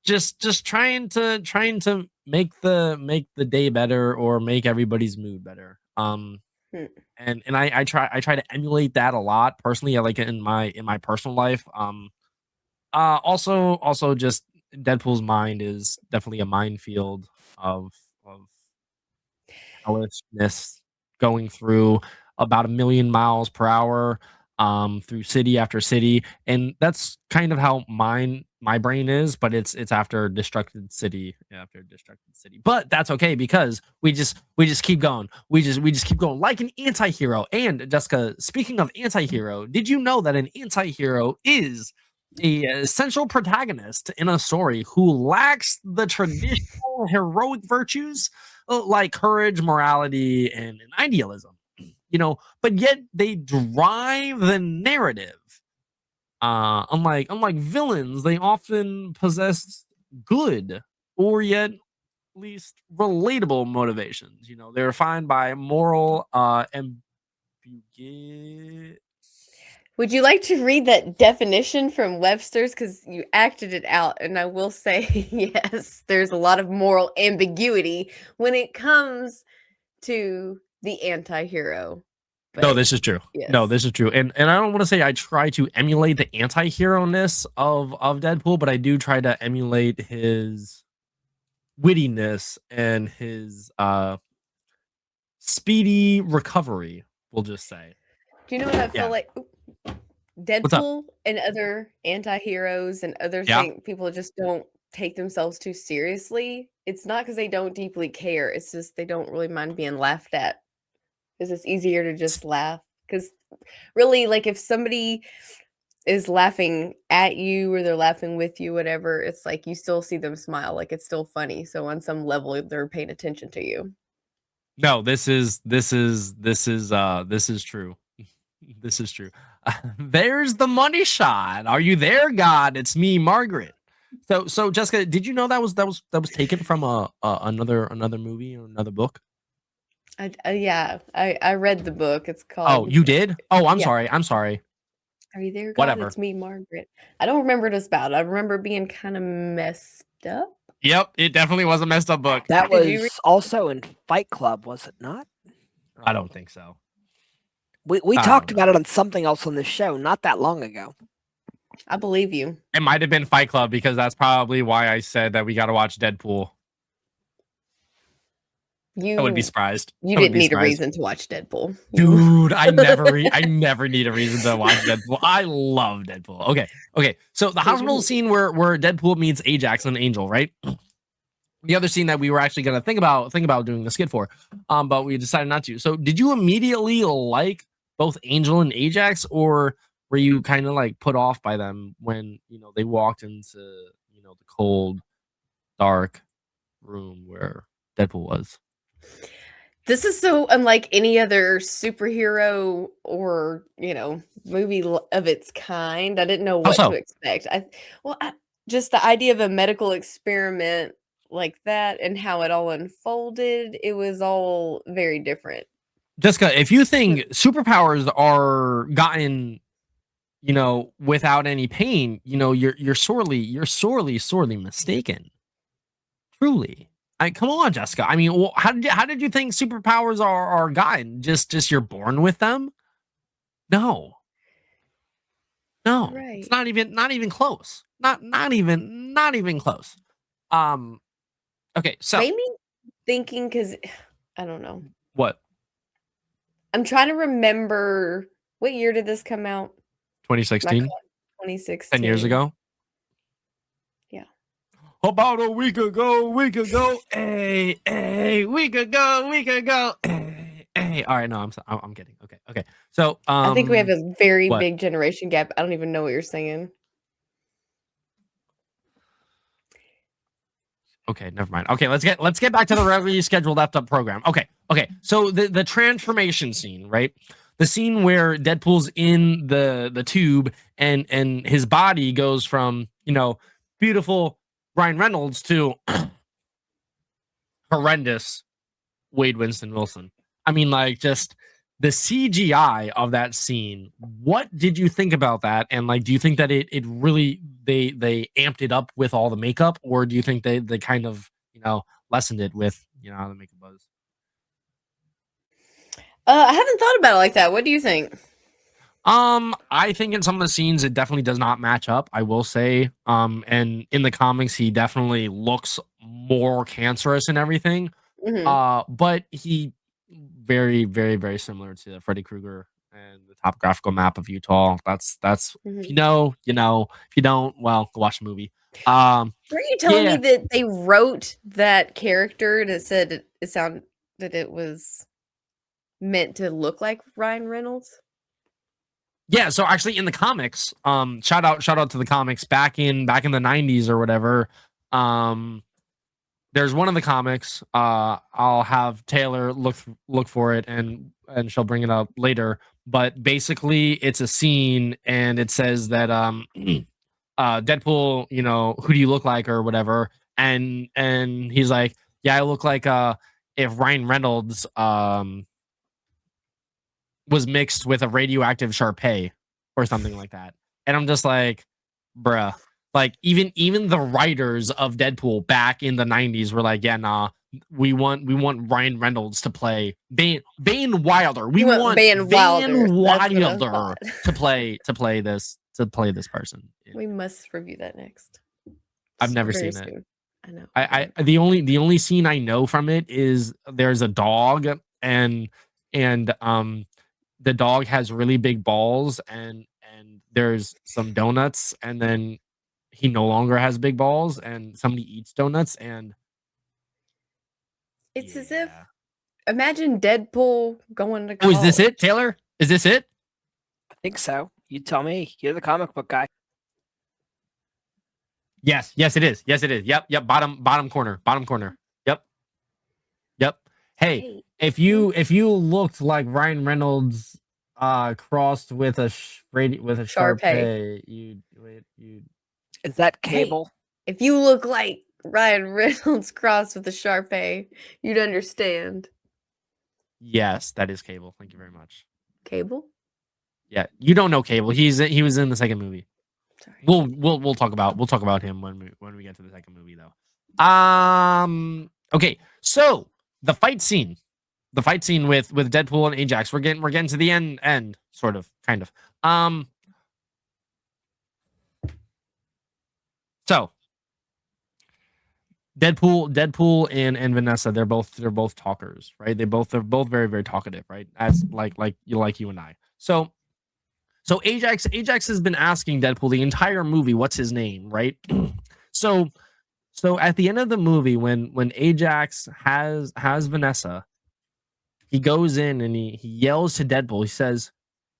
trying to make the day better or make everybody's mood better. And I try to emulate that a lot personally, like in my personal life. Also just Deadpool's mind is definitely a minefield of hellishness going through about 1,000,000 miles per hour through city after city, and that's kind of how my brain is, but it's after destructed city. But that's okay because we just keep going. We just keep going like an anti-hero. And Jessica, speaking of anti-hero, did you know that an anti-hero is a central protagonist in a story who lacks the traditional heroic virtues like courage, morality, and idealism? You know, but yet they drive the narrative. Unlike villains, they often possess good or yet at least relatable motivations. You know, they're defined by moral ambiguity. Would you like to read that definition from Webster's? Because you acted it out, and I will say, yes, there's a lot of moral ambiguity when it comes to the anti-hero. No, this is true. Yes. No, this is true. And I don't want to say I try to emulate the anti-hero-ness of Deadpool, but I do try to emulate his wittiness and his speedy recovery, we'll just say. Do you know what I feel like? Deadpool and other anti-heroes and other things, people just don't take themselves too seriously. It's not because they don't deeply care. It's just they don't really mind being laughed at. Because it's easier to just laugh. Because really, like if somebody is laughing at you or they're laughing with you, whatever, it's like you still see them smile. Like it's still funny. So on some level, they're paying attention to you. No, this is true. This is true. There's the money shot. Are you there, God? It's me, Margaret. So Jessica, did you know that was taken from another movie or another book? Yeah, I read the book. It's called. Oh, you did? Oh, I'm Yeah. sorry. I'm sorry. Are you there, God? Whatever. It's me, Margaret. I don't remember what it's about. I remember being kind of messed up. Yep, it definitely was a messed up book. That was also in Fight Club, was it not? I don't think so. We talked about it on something else on the show not that long ago. I believe you. It might have been Fight Club because that's probably why I said that we got to watch Deadpool. I wouldn't be surprised. You didn't need a reason to watch Deadpool. Dude, I never need a reason to watch Deadpool. I love Deadpool. Okay. So the hospital scene where Deadpool meets Ajax and Angel, right? The other scene that we were actually gonna think about doing the skit for, but we decided not to. So did you immediately like both Angel and Ajax, or were you kind of like put off by them when they walked into the cold, dark room where Deadpool was? This is so unlike any other superhero or, movie of its kind. I didn't know what to expect. Just the idea of a medical experiment like that and how it all unfolded, it was all very different. Jessica, if you think superpowers are gotten, without any pain, you're sorely mistaken. Truly. Come on, Jessica. I mean, how did you think superpowers are gotten? Just you're born with them? No. Right. It's not even close. Not even close. Okay, so maybe thinking because I don't know. What? I'm trying to remember what year did this come out? 2016. 2016. 10 years ago. Yeah. About a week ago. Hey, week ago. Hey. All right, no, I'm kidding. Okay. So, I think we have a very big generation gap. I don't even know what you're saying. Okay, never mind. Okay, let's get back to the regularly scheduled up program. Okay. So the transformation scene, right? The scene where Deadpool's in the tube and his body goes from, beautiful Ryan Reynolds to horrendous Wade Winston Wilson. I mean, like, just the CGI of that scene. What did you think about that? And like, do you think that it really they amped it up with all the makeup, or do you think they kind of lessened it with how the makeup was? I haven't thought about it like that. What do you think? I think in some of the scenes it definitely does not match up, I will say. And in the comics he definitely looks more cancerous and everything. Mm-hmm. But he very, very, very similar to Freddy Krueger and the topographical map of Utah. That's Mm-hmm. If you know, if you don't, well, go watch the movie. Were you telling me that they wrote that character and it said it sounded that it was meant to look like Ryan Reynolds? Yeah, so actually in the comics, shout out to the comics back in the 90s or whatever. There's one of the comics. I'll have Taylor look for it and she'll bring it up later. But basically, it's a scene and it says that Deadpool, who do you look like or whatever, and he's like, yeah, I look like if Ryan Reynolds was mixed with a radioactive Shar-Pei or something like that. And I'm just like, bruh. Like even the writers of Deadpool back in the 90s were like, yeah, nah, we want Ryan Reynolds to play Van Wilder. We want Van Wilder to play this person. We must review that next. I've never seen it. I know. I the only scene I know from it is there's a dog and the dog has really big balls and there's some donuts and then he no longer has big balls and somebody eats donuts and it's as if imagine Deadpool going to college. Oh, is this it, Taylor? Is this it? I think so. You tell me. You're the comic book guy. Yes, it is. Yep. Bottom corner. Yep. Hey, if you looked like Ryan Reynolds crossed with a Shar-Pei, you'd Is that Cable? If you look like Ryan Reynolds crossed with a Sharpay, you'd understand. Yes, that is Cable. Thank you very much. Cable? Yeah, you don't know Cable. He was in the second movie. Sorry. We'll talk about him when we get to the second movie though. Okay, so the fight scene with Deadpool and Ajax. We're getting to the end sort of, kind of. So Deadpool and Vanessa, they're both talkers, right? They're both very, very talkative, right? As like you and I. So Ajax has been asking Deadpool the entire movie, what's his name, right? So at the end of the movie, when Ajax has Vanessa, he goes in and he yells to Deadpool. He says,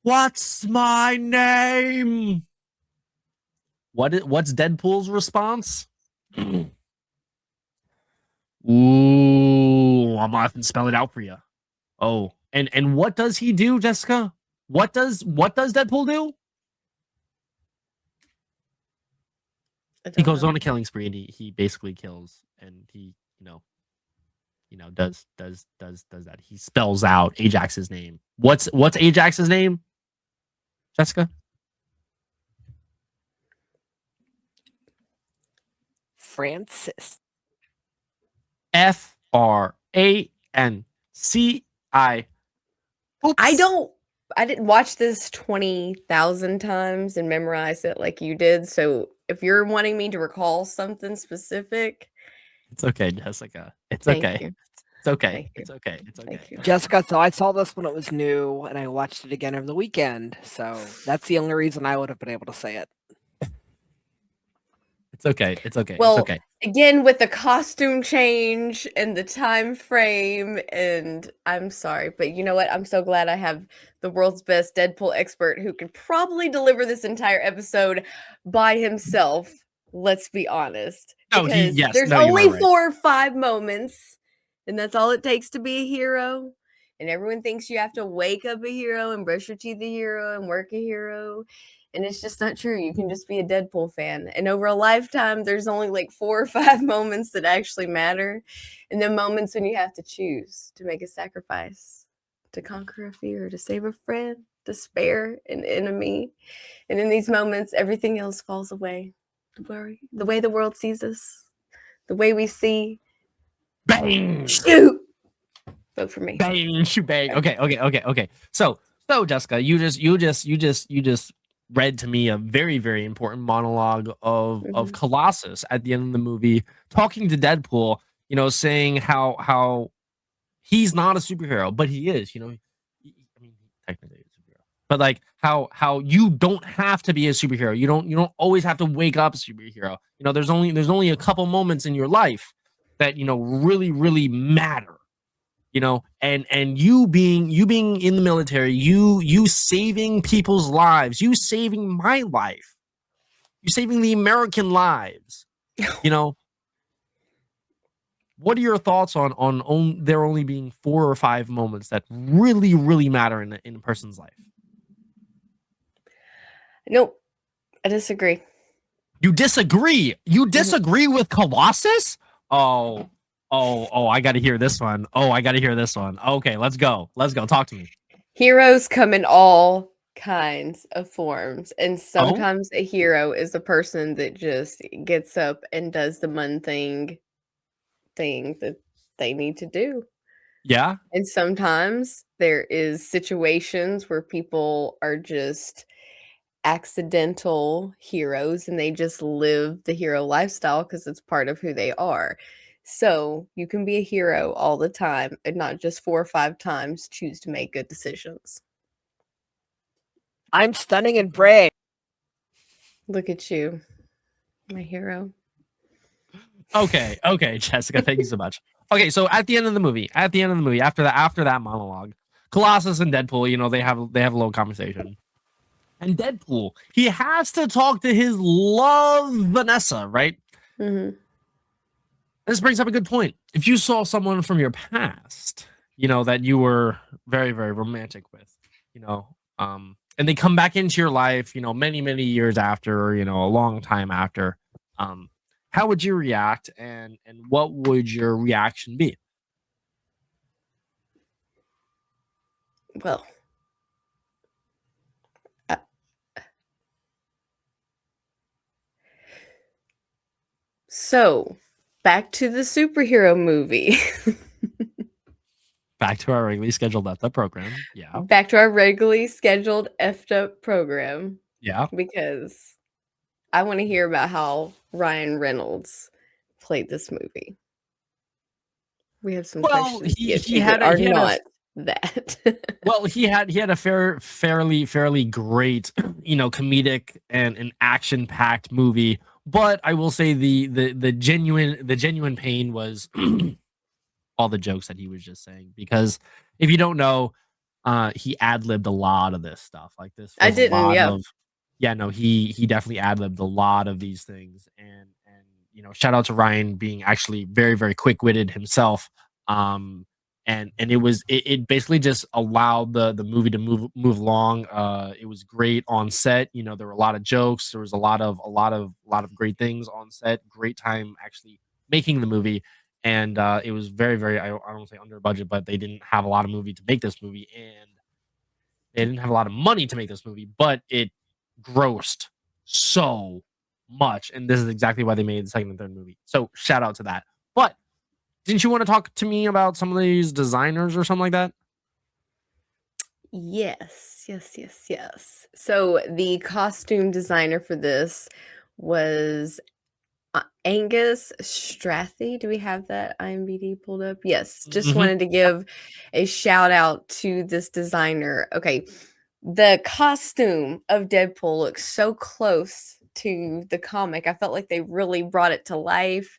"What's my name?" What's Deadpool's response? Ooh, I'm gonna have to spell it out for you. Oh, and what does he do, Jessica? What does Deadpool do? He goes on a killing spree and he basically kills, and he does that. He spells out Ajax's name. What's Ajax's name, Jessica? Francis. Franci. Oops. I didn't watch this 20,000 times and memorize it like you did. So if you're wanting me to recall something specific, it's okay, Jessica. It's thank okay. you. It's okay. Thank you. It's okay. It's okay. Thank you. Jessica, so I saw this when it was new, and I watched it again over the weekend. So that's the only reason I would have been able to say it. It's okay. It's okay. Well, it's okay. Again, with the costume change and the time frame, and I'm sorry, but you know what? I'm so glad I have the world's best Deadpool expert who could probably deliver this entire episode by himself. Let's be honest. Because there's only 4 or 5 moments, and that's all it takes to be a hero. And everyone thinks you have to wake up a hero and brush your teeth a hero and work a hero. And it's just not true. You can just be a Deadpool fan. And over a lifetime, there's only like 4 or 5 moments that actually matter. And then moments when you have to choose to make a sacrifice, to conquer a fear, to save a friend, to spare an enemy. And in these moments, everything else falls away. The way the world sees us, the way we see. Bang! Shoot! Vote for me. Bang! Shoot! Bang! Okay. So Jessica, you just read to me a very, very important monologue of Colossus at the end of the movie, talking to Deadpool, saying how he's not a superhero, but he is, I mean, technically a superhero, but like how you don't have to be a superhero. You don't always have to wake up a superhero. There's only a couple moments in your life that, really, really matter. And you being in the military, you saving people's lives, you saving my life, you saving the American lives. What are your thoughts on there only being 4 or 5 moments that really, really matter in a person's life? Nope, I disagree. You disagree? You disagree with Colossus? Oh, I got to hear this one. Okay, let's go. Talk to me. Heroes come in all kinds of forms. And sometimes a hero is a person that just gets up and does the mundane thing that they need to do. Yeah. And sometimes there is situations where people are just accidental heroes and they just live the hero lifestyle because it's part of who they are. So you can be a hero all the time and not just 4 or 5 times choose to make good decisions. I'm stunning and brave. Look at you, my hero. Okay, Jessica, thank you so much. Okay, so at the end of the movie, after that monologue, Colossus and Deadpool, they have a little conversation. And Deadpool, he has to talk to his love, Vanessa, right? Mm-hmm. This brings up a good point. If you saw someone from your past, that you were very, very romantic with, and they come back into your life, many, many years after, or, a long time after, how would you react, and what would your reaction be? Well, so back to the superhero movie. Back to our regularly scheduled effed up program. Yeah. Back to our regularly scheduled effed up program. Yeah. Because I want to hear about how Ryan Reynolds played this movie. We have some questions to get to that are not that. Well, he had a fairly great, comedic and an action packed movie. But I will say the genuine pain was all the jokes that he was just saying. Because if you don't know, he ad-libbed a lot of this stuff. Like this, I didn't. Yeah, no, he definitely ad-libbed a lot of these things, and shout out to Ryan being actually very, very quick-witted himself. And it basically just allowed the movie to move along. It was great on set. There were a lot of jokes. There was a lot of great things on set. Great time actually making the movie, and it was very, very, I don't say under budget, but they didn't have a lot of movie to make this movie, and they didn't have a lot of money to make this movie, but it grossed so much, and this is exactly why they made the second and third movie. So shout out to that. But didn't you want to talk to me about some of these designers or something like that? Yes. So the costume designer for this was Angus Strathy. Do we have that IMDb pulled up? Yes. Just wanted to give a shout out to this designer. Okay. The costume of Deadpool looks so close to the comic. I felt like they really brought it to life.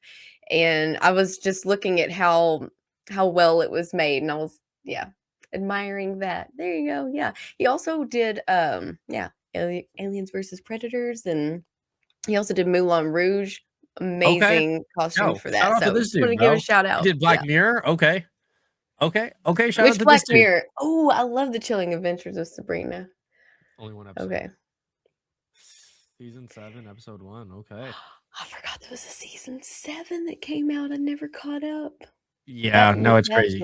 And I was just looking at how well it was made. And I was, admiring that. There you go. Yeah. He also did, Aliens versus Predators. And he also did Moulin Rouge. Amazing costume for that. Shout out to this dude, want to give a shout out. He did Black Mirror. Okay. Shout Which out to Black this dude. Mirror? Oh, I love The Chilling Adventures of Sabrina. Only one episode. Okay. Season 7, episode 1. Okay. I forgot there was a season 7 that came out. I never caught up. Yeah, it's crazy.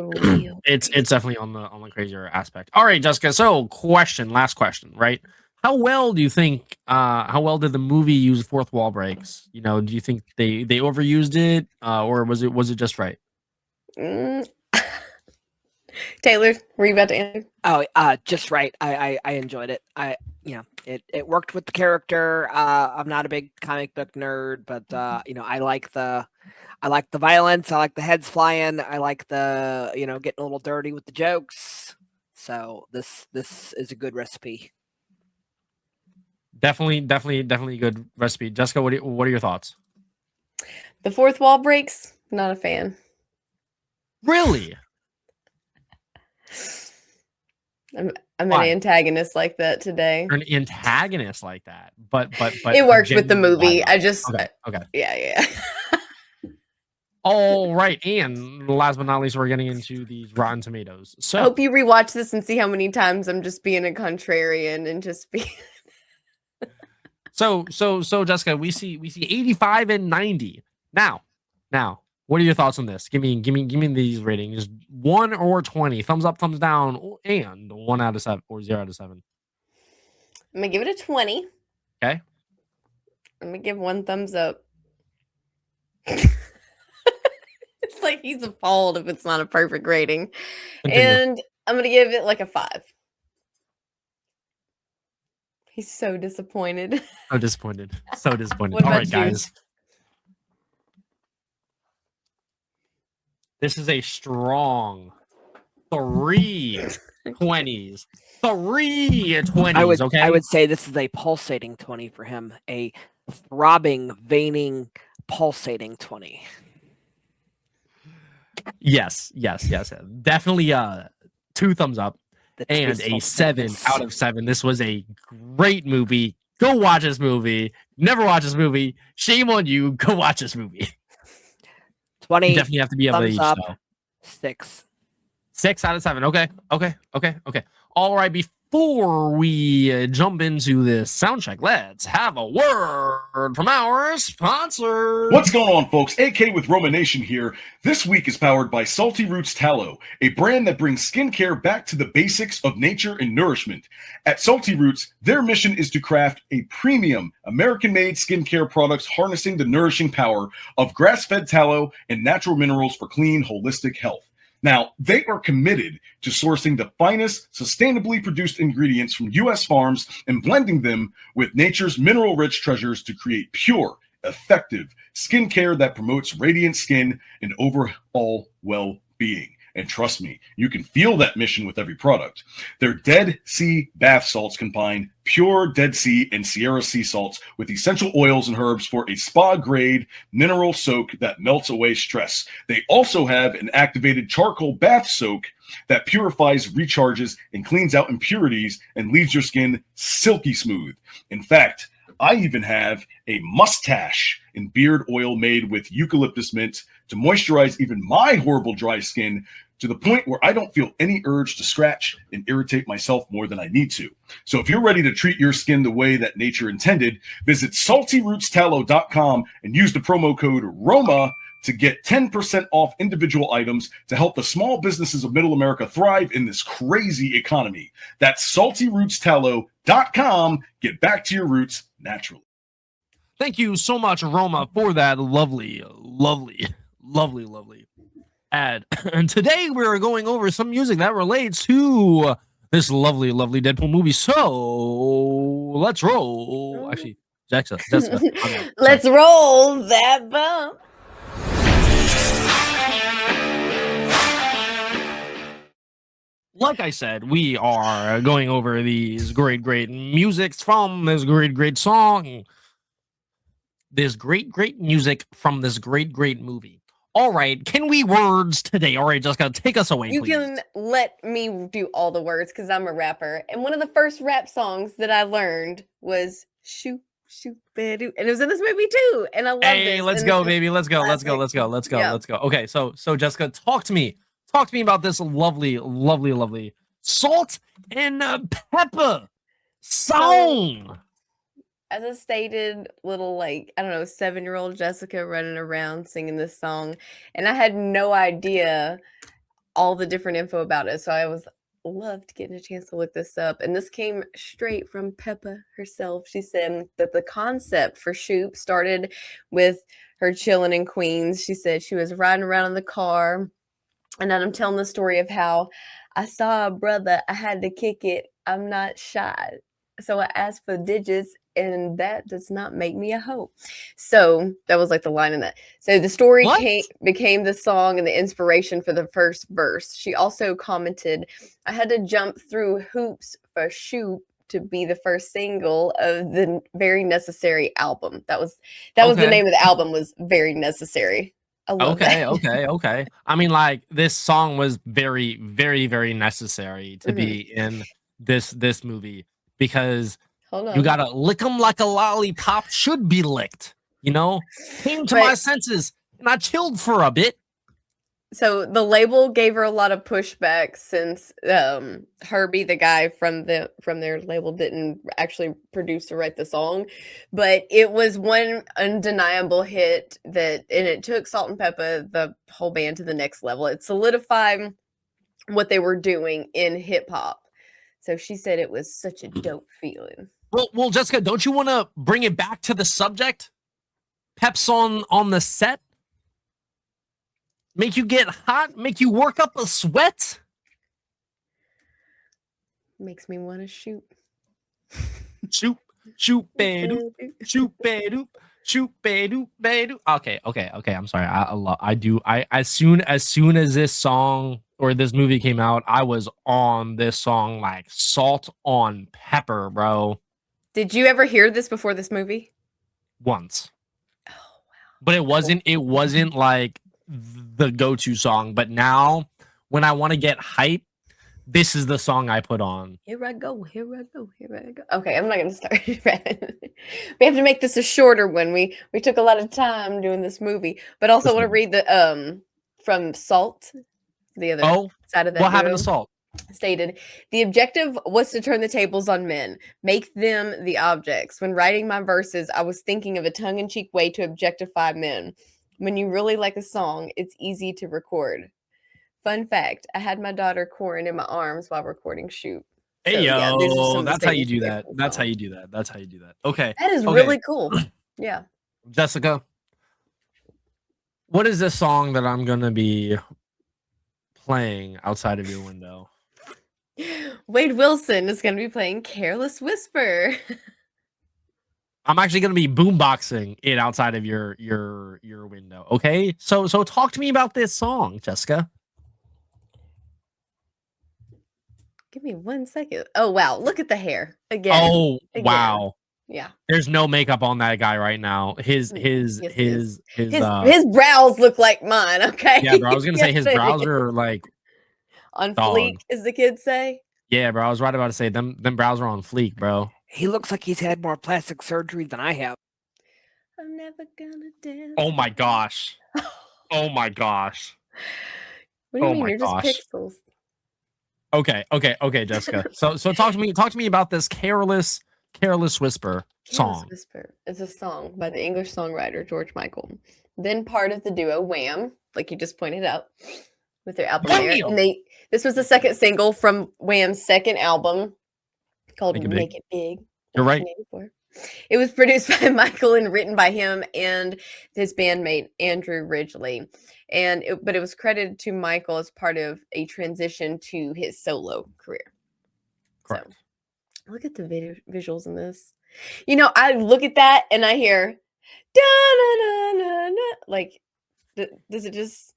It's definitely on the crazier aspect. All right, Jessica. So, last question, right? How well do you think? How well did the movie use fourth wall breaks? Do you think they overused it, or was it just right? Taylor, were you about to answer? Oh, just right. I enjoyed it. It worked with the character. I'm not a big comic book nerd, but I like the violence. I like the heads flying. I like the getting a little dirty with the jokes. So this is a good recipe. Definitely a good recipe. Jessica, what are your thoughts? The fourth wall breaks. Not a fan. Really? I'm an antagonist like that today. You're an antagonist like that, but it works with the movie. I just okay. Yeah. All right, and last but not least, we're getting into these Rotten Tomatoes. So I hope you rewatch this and see how many times I'm just being a contrarian and just being. So Jessica, we see 85 and 90. Now, what are your thoughts on this? Give me these ratings. 1 or 20. Thumbs up, thumbs down, and 1 out of 7 or 0 out of 7. I'm gonna give it a 20. Okay. I'm gonna give 1 thumbs up. It's like he's appalled if it's not a perfect rating. Continue. And I'm gonna give it like a 5. He's so disappointed. So disappointed. All right, guys. This is a strong 3 20s. 3 20s, okay? I would say this is a pulsating 20 for him. A throbbing, veining, pulsating 20. Yes. Definitely 2 thumbs up and a 7 out of 7. This was a great movie. Go watch this movie. Never watch this movie. Shame on you. Go watch this movie. 20. You definitely have to be able to each, up, though. 6. 6 out of 7. Okay. All right. before we jump into this sound check, let's have a word from our sponsor. What's going on, folks? AK with Roma Nation here. This week is powered by Salty Roots Tallow, a brand that brings skincare back to the basics of nature and nourishment. At Salty Roots, their mission is to craft a premium American-made skincare products harnessing the nourishing power of grass-fed tallow and natural minerals for clean, holistic health. Now, they are committed to sourcing the finest, sustainably produced ingredients from U.S. farms and blending them with nature's mineral-rich treasures to create pure, effective skincare that promotes radiant skin and overall well-being. And trust me, you can feel that mission with every product. Their Dead Sea bath salts combine pure Dead Sea and Sierra sea salts with essential oils and herbs for a spa-grade mineral soak that melts away stress. They also have an activated charcoal bath soak that purifies, recharges, and cleans out impurities and leaves your skin silky smooth. In fact, I even have a mustache and beard oil made with eucalyptus mint to moisturize even my horrible dry skin, to the point where I don't feel any urge to scratch and irritate myself more than I need to. So if you're ready to treat your skin the way that nature intended, visit saltyrootstallow.com and use the promo code ROMA to get 10% off individual items to help the small businesses of Middle America thrive in this crazy economy. That's saltyrootstallow.com. Get back to your roots naturally. Thank you so much, Roma, for that lovely ad. And today we're going over some music that relates to this lovely Deadpool movie. So let's roll. Actually, Jessica. Okay, let's roll that bump. Like I said, we are going over these great musics from this great song. This great music from this great movie. All right, can we words today? All right, Jessica, take us away, you please. Can let me do all the words because I'm a rapper. And one of the first rap songs that I learned was Shoot, Shoot-ba-doo. And it was in this movie too. And I love it. Hey, let's go, baby. Let's go. Okay, so Jessica, talk to me about this lovely salt and pepper song. As a stated little, like, I don't know, 7-year-old Jessica running around singing this song. And I had no idea all the different info about it. So I loved getting a chance to look this up. And this came straight from Peppa herself. She said that the concept for Shoop started with her chilling in Queens. She said she was riding around in the car. And then I'm telling the story of how I saw a brother. I had to kick it. I'm not shy. So I asked for digits, and that does not make me a hoe. So that was like the line in that. So the story became the song and the inspiration for the first verse. She also commented, I had to jump through hoops for Shoop to be the first single of the Very Necessary album. That was the name of the album, was Very Necessary. I love that. Okay. I mean, like, this song was very necessary to be in this movie, because you gotta lick them like a lollipop should be licked, you know? Came to my senses and I chilled for a bit. So the label gave her a lot of pushback since Herbie, the guy from their label, didn't actually produce or write the song, but it was one undeniable hit and it took Salt and Peppa, the whole band, to the next level. It solidified what they were doing in hip hop. So she said it was such a dope feeling. Well, Jessica, don't you want to bring it back to the subject? Pep's on the set? Make you get hot? Make you work up a sweat? Makes me want to shoot. Shoot, ba-doop, shoot, ba-doop, shoot, ba-doop, ba-doop. Okay. I'm sorry. As soon as this song or this movie came out, I was on this song like salt on pepper, bro. Did you ever hear this before this movie? Once. Oh, wow. But it wasn't like the go-to song. But now, when I want to get hype, this is the song I put on. Here I go. Okay, I'm not gonna start. We have to make this a shorter one. We took a lot of time doing this movie, but also want to read the from Salt, the other side of that. What happened to Salt? stated, the objective was to turn the tables on men, make them the objects. When writing my verses, I was thinking of a tongue-in-cheek way to objectify men. When you really like a song, it's easy to record. Fun fact, I had my daughter Corin in my arms while recording Shoot. Hey, So, yeah, these are some yo, of the that's how you statements do we get that. from the That's how song. you do that. That's how you do that. Okay. That is Okay. really cool. Yeah. Jessica, what is this song that I'm going to be playing outside of your window? Wade Wilson is going to be playing Careless Whisper. I'm actually going to be boomboxing it outside of your window. Okay? So talk to me about this song, Jessica. Give me 1 second. Oh, wow. Look at the hair. Again. Oh, Again. wow. Yeah. There's no makeup on that guy right now. His brows look like mine, okay? Yeah, bro. I was gonna say his Yes, it brows is. are like on dog. fleek, as the kids say. Yeah, bro. I was right about to say them brows are on fleek, bro. He looks like he's had more plastic surgery than I have. I'm never gonna dance. Oh my gosh. Oh my gosh. What do you Oh mean? my You're gosh. just pixels. Okay, Jessica. So talk to me about this Careless Whisper song. Careless Whisper is a song by the English songwriter George Michael. Then part of the duo Wham, like you just pointed out, with their album there. Wham! And this was the second single from Wham's second album called Make It Big. You're right. 1984. It was produced by Michael and written by him and his bandmate Andrew Ridgeley. But it was credited to Michael as part of a transition to his solo career. Correct. So, look at the visuals in this. You know, I look at that and I hear, da-na-na-na-na. Like, does it just?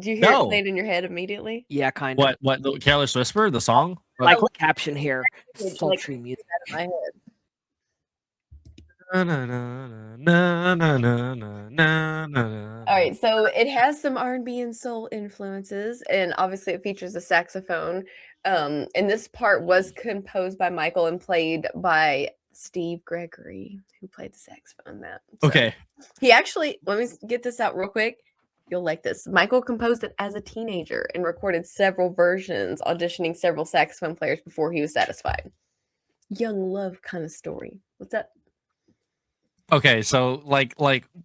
Do you hear it played in your head immediately? Yeah, kind of. What the Careless Whisper, the song? Like caption here, sultry music. Out of my head. Na, na, na, na, na, na, na, na. All right, so it has some R&B and soul influences, and obviously it features a saxophone. And this part was composed by Michael and played by Steve Gregory, who played the saxophone in that. So Okay. he actually, let me get this out real quick. You'll like this. Michael composed it as a teenager and recorded several versions, auditioning several saxophone players before he was satisfied. Young love kind of story. What's that? Okay, so like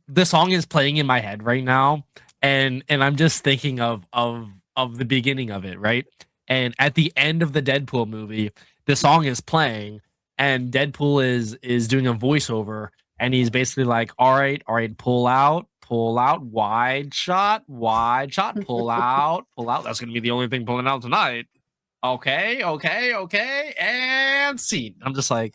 the song is playing in my head right now, and I'm just thinking of the beginning of it, right? And at the end of the Deadpool movie, the song is playing, and Deadpool is doing a voiceover, and he's basically like, all right, pull out, wide shot, pull out. That's gonna be the only thing pulling out tonight. Okay, and scene. I'm just like,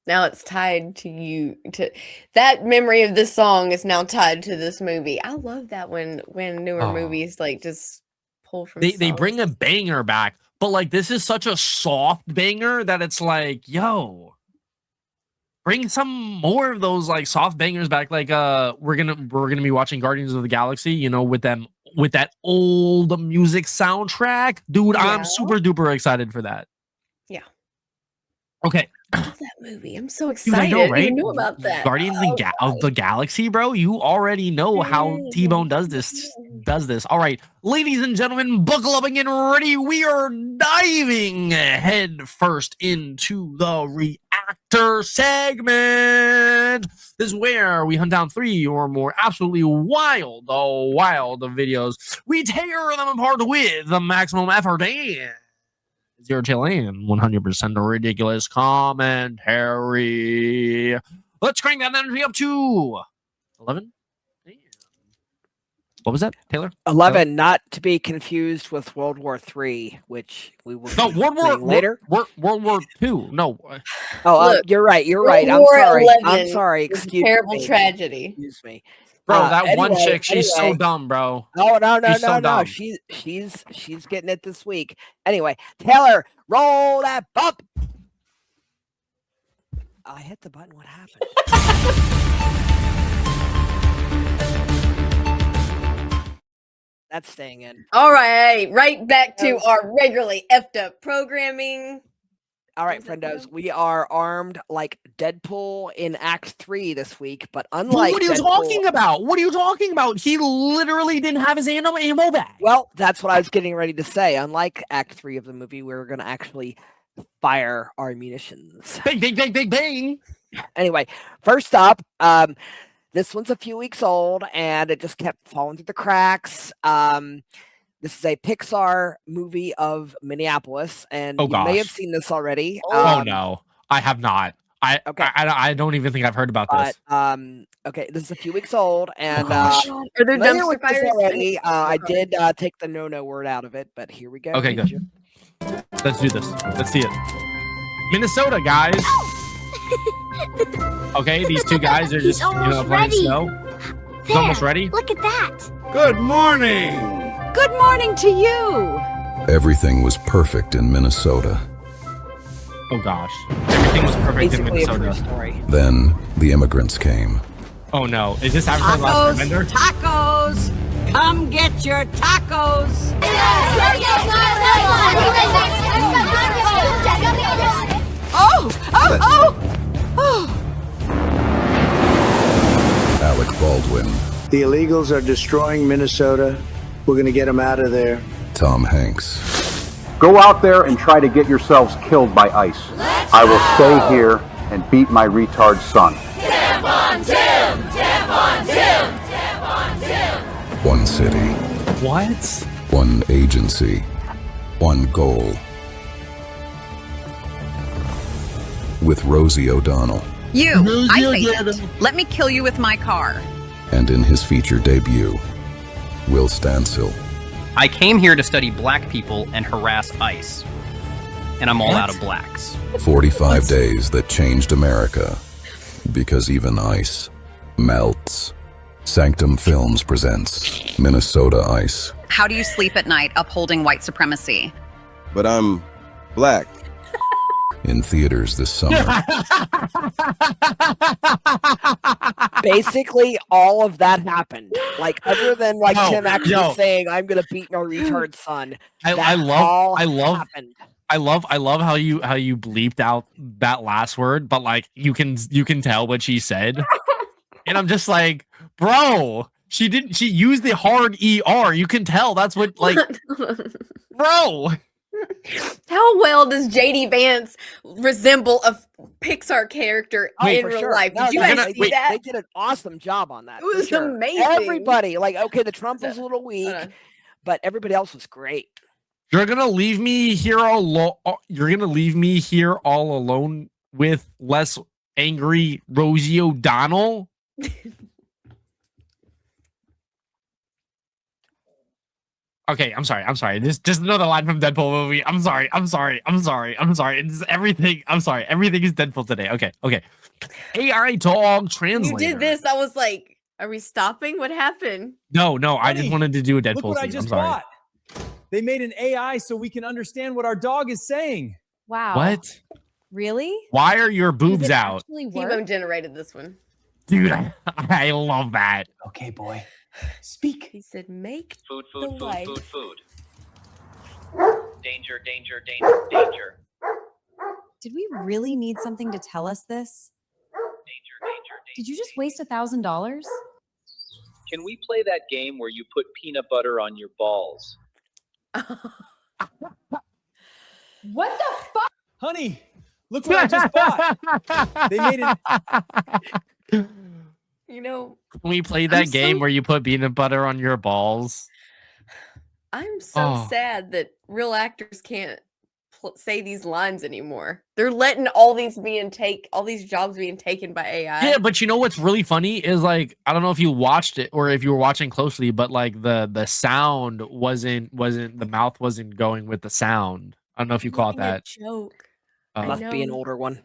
now it's tied to you. To that memory of this song is now tied to this movie. I love that when newer movies like just pull from they bring a banger back, but like this is such a soft banger that it's like, yo, bring some more of those like soft bangers back. Like we're gonna be watching Guardians of the Galaxy, you know, with that old music soundtrack, dude. Yeah. I'm super duper excited for that. Yeah. Okay. I love that movie. I'm so excited. Dude, I know, right? I didn't know about that. Guardians of the Galaxy, bro. You already know how T-Bone does this. All right, ladies and gentlemen, buckle up and get ready. We are diving head first into the reactor segment. This is where we hunt down 3 or more absolutely wild videos. We tear them apart with the maximum effort and zero chill and 100% ridiculous commentary. Let's crank that energy up to 11. What was that, Taylor? 11, not to be confused with World War III, which we will later. World War II. No. Oh, look, you're right. I'm sorry. Excuse me. Terrible tragedy. Excuse me. Bro, that one chick, she's so dumb, bro. Oh, no. She's getting it this week. Anyway, Taylor, roll that bump. I hit the button. What happened? That's staying in. All right, right back to our regularly effed up programming. All right, Was it friendos, them? we are armed like Deadpool in Act 3 this week, but But unlike what are you Deadpool, talking about? What are you talking about? He literally didn't have his ammo back. well, that's what I was getting ready to say. Unlike Act 3 of the movie, we're going to actually fire our munitions. Bang, bang, bang, bang, bang. Anyway, first up, this one's a few weeks old, and it just kept falling through the cracks. This is a Pixar movie of Minneapolis, and Oh, you may have gosh. seen this already. Oh no, I have not. Okay. I don't even think I've heard about But this. okay, this is a few weeks old, and gosh. Are there familiar dumpster with this fires? already. I did take the no word out of it, but here we go. Okay, good. Let's do this. Let's see it. Minnesota, guys. Okay, these two guys are just almost playing ready. snow. He's almost ready. Look at that. Good morning! Good morning to you. Everything was perfect in Minnesota. Oh gosh, everything was perfect in Basically a true Minnesota. story. Then the immigrants came. Oh no, is this Avatar: Last Airbender? Tacos. Come get your tacos. Oh. Alec Baldwin, The illegals are destroying Minnesota. We're gonna get them out of there. Tom Hanks, Go out there and try to get yourselves killed by ice. I will stay here and beat my retard son. one city, What? one agency, one goal. With Rosie O'Donnell, You, I say it. Let me kill you with my car. and in his feature debut, Will Stansel. I came here to study black people and harass ICE. And I'm all out of blacks. 45 days that changed America. Because even ice melts. Sanctum Films presents Minnesota Ice. How do you sleep at night upholding white supremacy? But I'm black. In theaters this summer. Basically, all of that happened. Like, other than like No, Tim actually no. saying, "I'm gonna beat my retard son." I that love all happened. I love how you bleeped out that last word, but like you can tell what she said. And I'm just like, bro, she used the hard ER. You can tell that's what like bro. How well does JD Vance resemble a Pixar character in for real sure. life? No, Did you no, guys they, see that? They did an awesome job on that. It was for sure. amazing. Everybody, like, okay, the Trump was a little weak, Hold on. but everybody else was great. You're gonna leave me here alone. You're gonna leave me here all alone with less angry Rosie O'Donnell. Okay, I'm sorry. Just another line from Deadpool movie. I'm sorry. It's everything. I'm sorry. Everything is Deadpool today. Okay. AI dog translator. You did this. I was like, are we stopping? What happened? No. I just wanted to do a Deadpool Look what I theme. just I'm sorry. bought. They made an AI so we can understand what our dog is saying. Wow. What? Really? Why are your boobs Does it out, actually work? T-Bone generated this one. dude? I love that. Okay, boy. Speak. He said, make Food, the light. Danger. Did we really need something to tell us this? Did you just waste $1,000? Can we play that game where you put peanut butter on your balls? What the fuck? Honey, look what I just bought. They made it. You know, Can we play that I'm game so- where you put peanut butter on your balls? I'm so sad that real actors can't say these lines anymore. They're letting all these jobs being taken by AI. Yeah, but you know what's really funny is like I don't know if you watched it or if you were watching closely, but like the sound wasn't the mouth wasn't going with the sound. I don't know if you caught that. Joke. Must be an know. older one.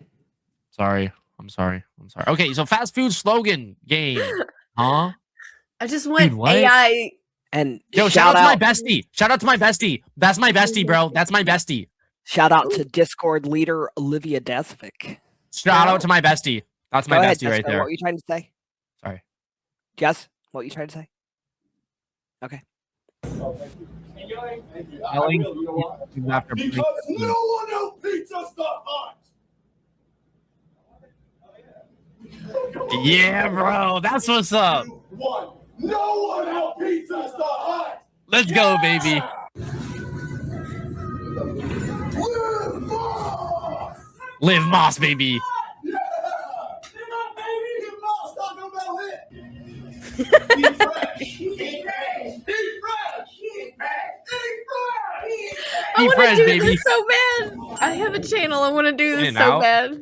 Sorry. I'm sorry. Okay, so fast food slogan game. Huh? I just want Dude, what? AI. And Yo, shout out to my bestie. Shout out to my bestie. That's my bestie, bro. That's my bestie. Shout out to Discord leader Olivia Desvik. Shout out to my bestie. That's my Go ahead, bestie right Jessica, there. What were you trying to say? Sorry. Jess, what were you trying to say? Okay. Yelling after Because no one else pizza Yeah, bro. That's what's up. No one outbeats us the Hut. Let's go, baby. Live Moss, baby. I want to fresh, do baby. this so bad. I have a channel. I want to do In this and so out. bad.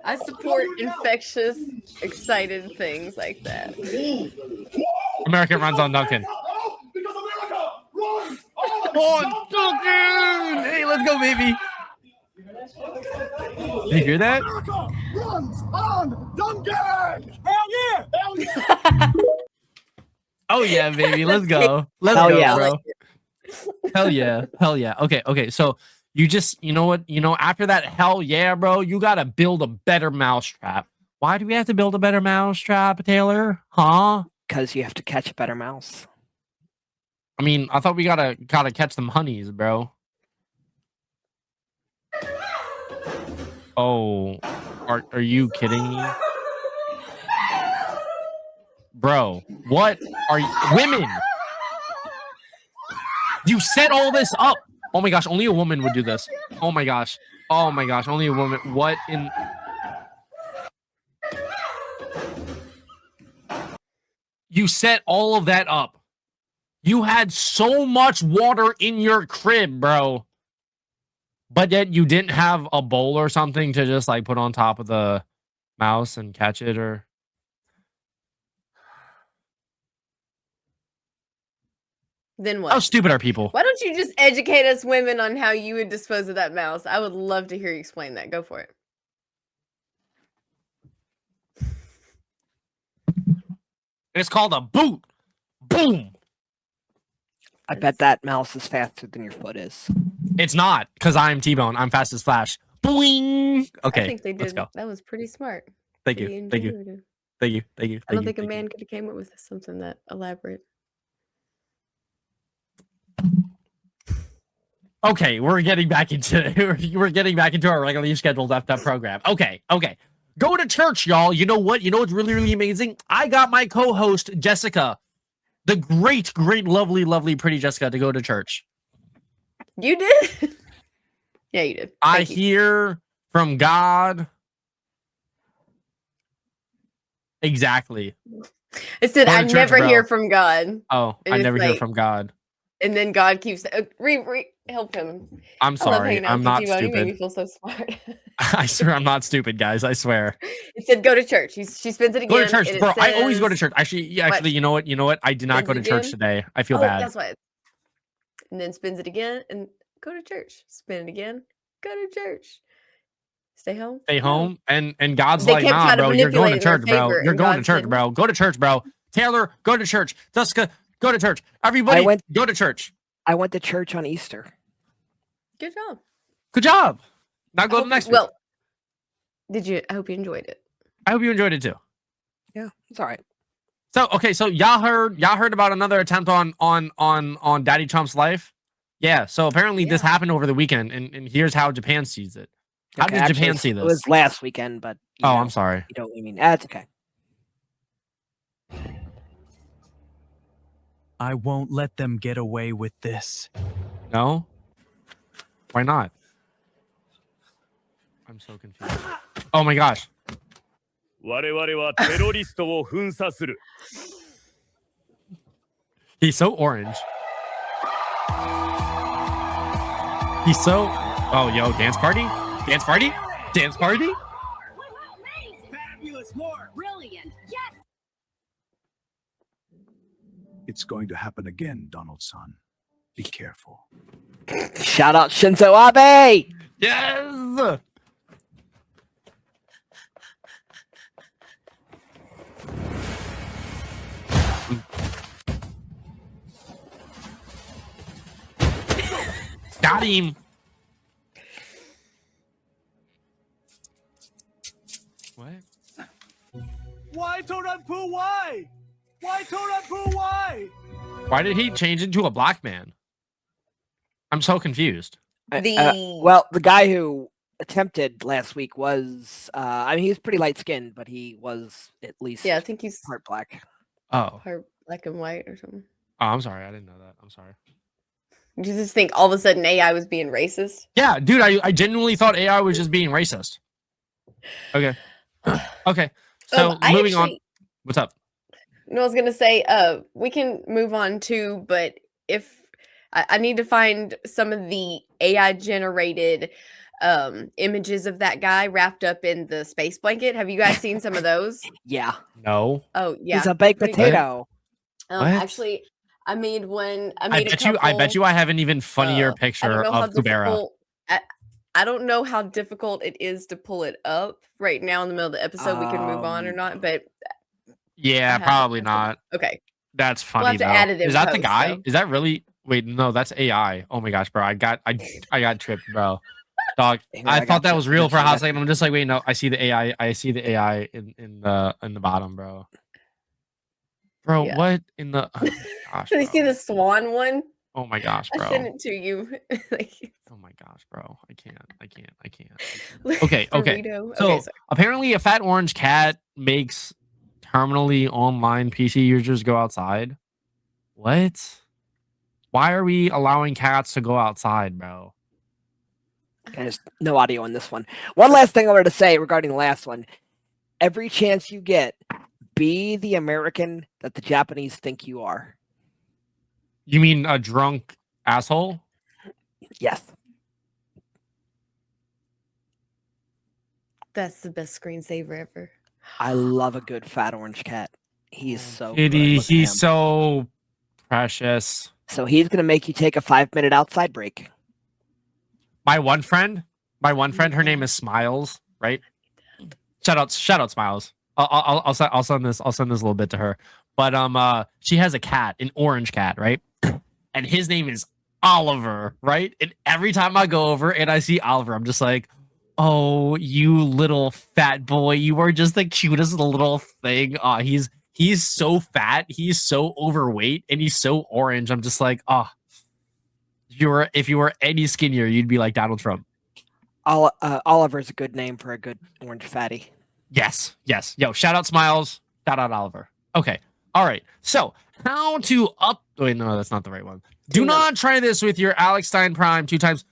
I support infectious, excited things like that. American runs on Duncan. On Duncan! Hey, let's go, baby. Did you hear that? Runs on Duncan! Hell yeah! Hell yeah! Oh yeah, baby. Let's go. Let's Hell go, yeah. bro. Hell yeah. Hell yeah. Okay. So you know what? After that hell yeah, bro, you gotta build a better mousetrap. Why do we have to build a better mousetrap, Taylor? Huh? Because you have to catch a better mouse. I mean, I thought we gotta catch them honeys, bro. Oh, are you kidding me? Bro, what are you women? You set all this up. Oh my gosh, only a woman would do this. Oh my gosh. Oh my gosh, only a woman. What in You set all of that up. You had so much water in your crib, bro. But yet you didn't have a bowl or something to just like put on top of the mouse and catch it or Then what? how stupid are people? Why don't you just educate us women on how you would dispose of that mouse? I would love to hear you explain that. Go for it. It's called a boot. Boom. I bet that mouse is faster than your foot is. It's not, because I'm T-Bone. I'm fast as Flash. Boing. Okay, I think they let's did. go. That was pretty smart. Thank Pretty you. Thank you. ingenuitive. Thank you. Thank you. I don't Thank think you. a man could have came up with something that elaborate. Okay, we're getting back into our regularly scheduled FF program. Okay. Go to church, y'all. You know what? You know what's really, really amazing? I got my co-host, Jessica, the great, lovely, pretty Jessica, to go to church. You did? Yeah, you did. I Thank you. hear from God. Exactly. I said, Go to I church, never bro. hear from God. Oh, And I it's never hear like- from God. And then God keeps help him. I'm I love sorry. hanging out I'm with not you, T-Bone. You made me stupid. feel so smart. I swear I'm not stupid, guys. I swear. It said go to church. She spins it again. Go to church, and it bro. I always go to says- church. Actually, you know what? I did not go to Spins it church again? today. I feel Oh, bad. that's why. And then spins it again and go to church. Spin it again. Go to church. Stay home. Stay No. home, and God's They like, kept nah, trying to bro. You're going to manipulate in their church, bro. favor, You're and going to God church, said- bro. Go to church, bro. Taylor, go to church. Jessica, go to church. Everybody, go to church. I went to church on Easter. Good job. Good job. Now go to the next week. Well, did you? I hope you enjoyed it. I hope you enjoyed it too. Yeah, it's all right. So okay, so y'all heard about another attempt on Daddy Trump's life? Yeah. So apparently this happened over the weekend, and here's how Japan sees it. How Okay, did actually, Japan see It this? was last weekend, but Oh, I'm sorry. You know what I mean. That's okay. I won't let them get away with this. No? Why not? I'm so confused. Oh my gosh. 我々はテロリストを粉砕する。 He's so orange. He's so... Oh, yo, dance party? Dance party? Dance party? Fabulous, more brilliant. Yes. It's going to happen again, Donald-san. Be careful. Shout out Shinzo Abe. Yes. Got him. What? Why Toad Poo? Why? Why Toad Poo? Why? Why did he change into a black man? I'm so confused. Well, the guy who attempted last week was, I mean, he's pretty light skinned, but he was at least I think he's part black. Oh. Part black and white or something. Oh, I'm sorry. I didn't know that. I'm sorry. Did you just think all of a sudden AI was being racist? Yeah, dude, I genuinely thought AI was just being racist. Okay. Okay. So moving on. What's up? No, I was gonna say, we can move on too, but if I need to find some of the AI generated images of that guy wrapped up in the space blanket. Have you guys seen some of those? Yeah. No. Oh yeah. He's a baked potato. Actually, I made one. I bet you I have an even funnier picture of Kubera. I don't know how difficult it is to pull it up right now in the middle of the episode. We can move on or not, but yeah, probably not. Okay. That's funny. We'll have to add it in Is that the post, guy? though. Is that really? Wait, no, that's AI. Oh my gosh, bro. I got tripped, bro. Dog. I thought that was real for a hot second. I'm just like, wait, no, I see the AI. I see the AI in the bottom, bro. Bro, Yeah. what in the gosh, Did you see the swan one? oh my gosh, bro. I sent it to you. Oh my gosh, bro. I can't. Okay. Burrito. So Okay, sorry. apparently a fat orange cat makes terminally online PC users go outside. What? Why are we allowing cats to go outside, bro? There's no audio on this one. One last thing I wanted to say regarding the last one. Every chance you get, be the American that the Japanese think you are. You mean a drunk asshole? Yes. That's the best screensaver ever. I love a good fat orange cat. He's so Kitty, good. he's so precious. So he's gonna make you take a 5-minute outside break. My one friend, her name is Smiles, right? Shout out, Smiles. I'll send this a little bit to her. But she has a cat, an orange cat, right? And his name is Oliver, right? And every time I go over and I see Oliver, I'm just like, oh, you little fat boy, you are just the cutest little thing. He's so fat, he's so overweight, and he's so orange. I'm just like, oh, if you were any skinnier, you'd be like Donald Trump. Oliver's a good name for a good orange fatty. Yes. Yo, shout out Smiles, shout out Oliver. Okay. All right. So how to wait, no, that's not the right one. Do not try this with your Alex Stein Prime 2 times.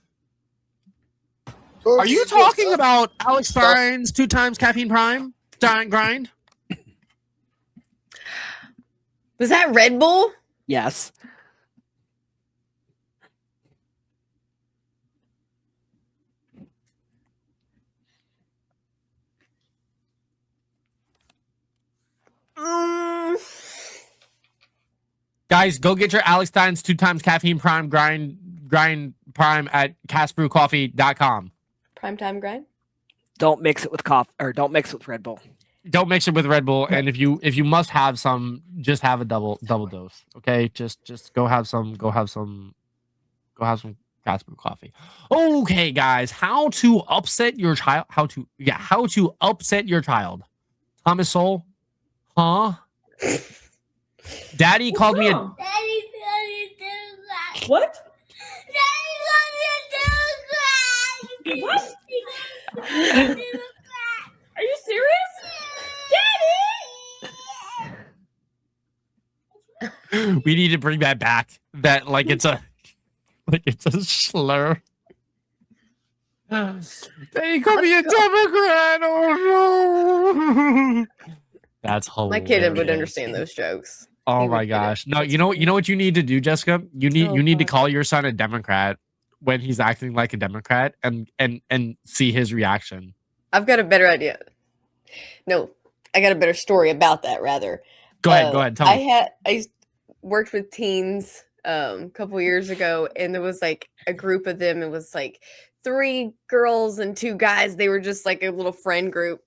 Are you talking about Alex Stein's 2 times caffeine prime grind? Was that Red Bull? Yes. Guys, go get your Alex Stein's 2 times caffeine prime grind prime at castbrewcoffee.com. Primetime grind? Don't mix it with coffee, or don't mix it with Red Bull. Don't mix it with Red Bull, and if you must have some, just have a double dose. Okay, just go have some Cast Brew coffee. Okay, guys, how to upset your child? How to upset your child? Thomas Sowell, huh? Daddy called me a. What? What? Are you serious? Daddy! We need to bring that back. That like it's a slur. They call me a Democrat. Oh no. That's hilarious. My kid would understand those jokes. Oh my gosh. No, you know what you need to do, Jessica? You need to call your son a Democrat when he's acting like a Democrat and see his reaction. I've got a better idea. No, I got a better story about that rather. Go ahead, tell me. I worked with teens a couple years ago, and there was like a group of them. It was like 3 girls and 2 guys. They were just like a little friend group.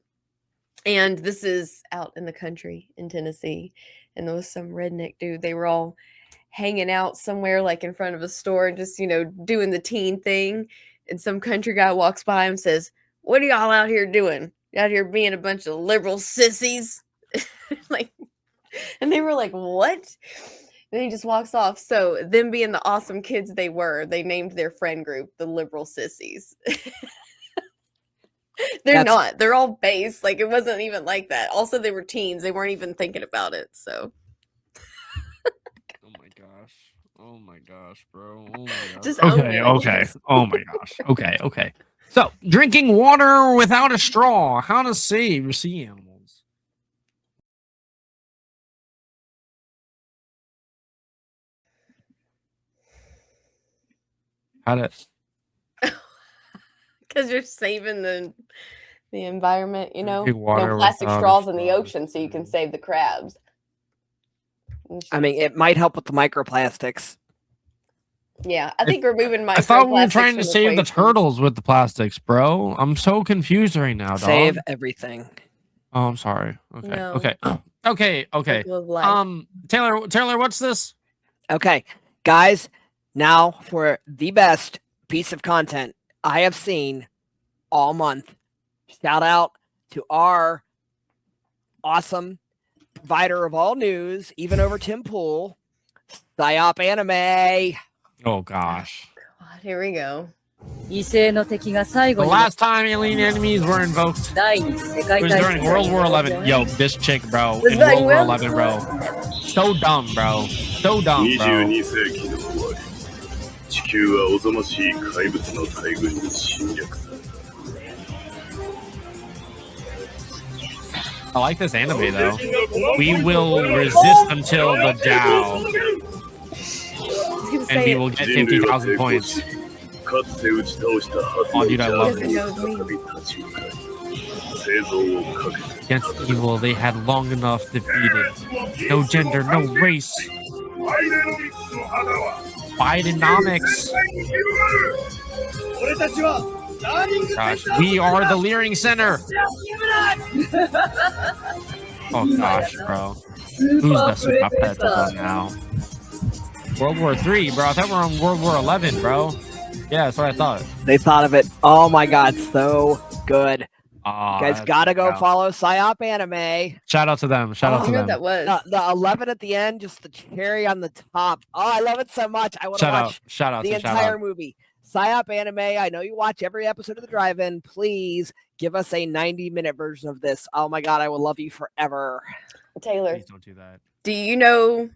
And this is out in the country in Tennessee. And there was some redneck dude. They were all hanging out somewhere like in front of a store and just, doing the teen thing. And some country guy walks by and says, "What are y'all out here doing? Out here being a bunch of liberal sissies?" Like, and they were like, what? And he just walks off. So them being the awesome kids they were, they named their friend group the Liberal Sissies. They're not. They're all base. Like, it wasn't even like that. Also, they were teens. They weren't even thinking about it. So. Oh my gosh. Oh my gosh, bro. Oh my gosh. Just own it, I Okay. guess. Oh my gosh. Okay. So, drinking water without a straw. How to save sea animals. How to... Because you're saving the environment, you know? Drinking water No plastic without a straws in the straw. ocean so you can save the crabs. I mean, it might help with the microplastics. Yeah, I think removing microplastics. I thought we were trying to from save the equations- turtles with the plastics, bro. I'm so confused right now, dog. Save everything. Oh, I'm sorry. Okay. No. Okay. Circle of life. Taylor, what's this? Okay, guys, now for the best piece of content I have seen all month. Shout out to our awesome provider of all news, even over Tim Pool, Psyop Anime. Oh gosh. God, here we go. The last time alien enemies were invoked was during World War 11. Yo, this chick, bro, in World War 11, bro. So dumb, bro. So dumb, bro. 22世紀の終わり、地球はおぞましい怪物の大群に侵略された。 I like this anime though. We will resist until the Dow, and we will get 50,000 points. かつて打ち倒したはず Oh, の dude, ジ I ャ love ー it. に再び立ち向かい、生存をかけて Against evil, they had long enough defeated. No gender, no race. Bidenomics. Gosh, we are the Leering Center. Oh gosh, bro. Who's the super predator now? World War 3, bro. I thought we were on World War 11, bro. Yeah, that's what I thought. They thought of it. Oh my god, so good. Oh, You guys gotta go follow Psyop Anime. Shout out to them. Shout out to them. That was. The 11 at the end, just the cherry on the top. Oh, I love it so much. I want to Shout out. watch Shout out. the Shout entire out. movie. Psyop Anime, I know you watch every episode of The Drive-In. Please give us a 90-minute version of this. Oh my god, I will love you forever. Taylor, Please don't do that. do you know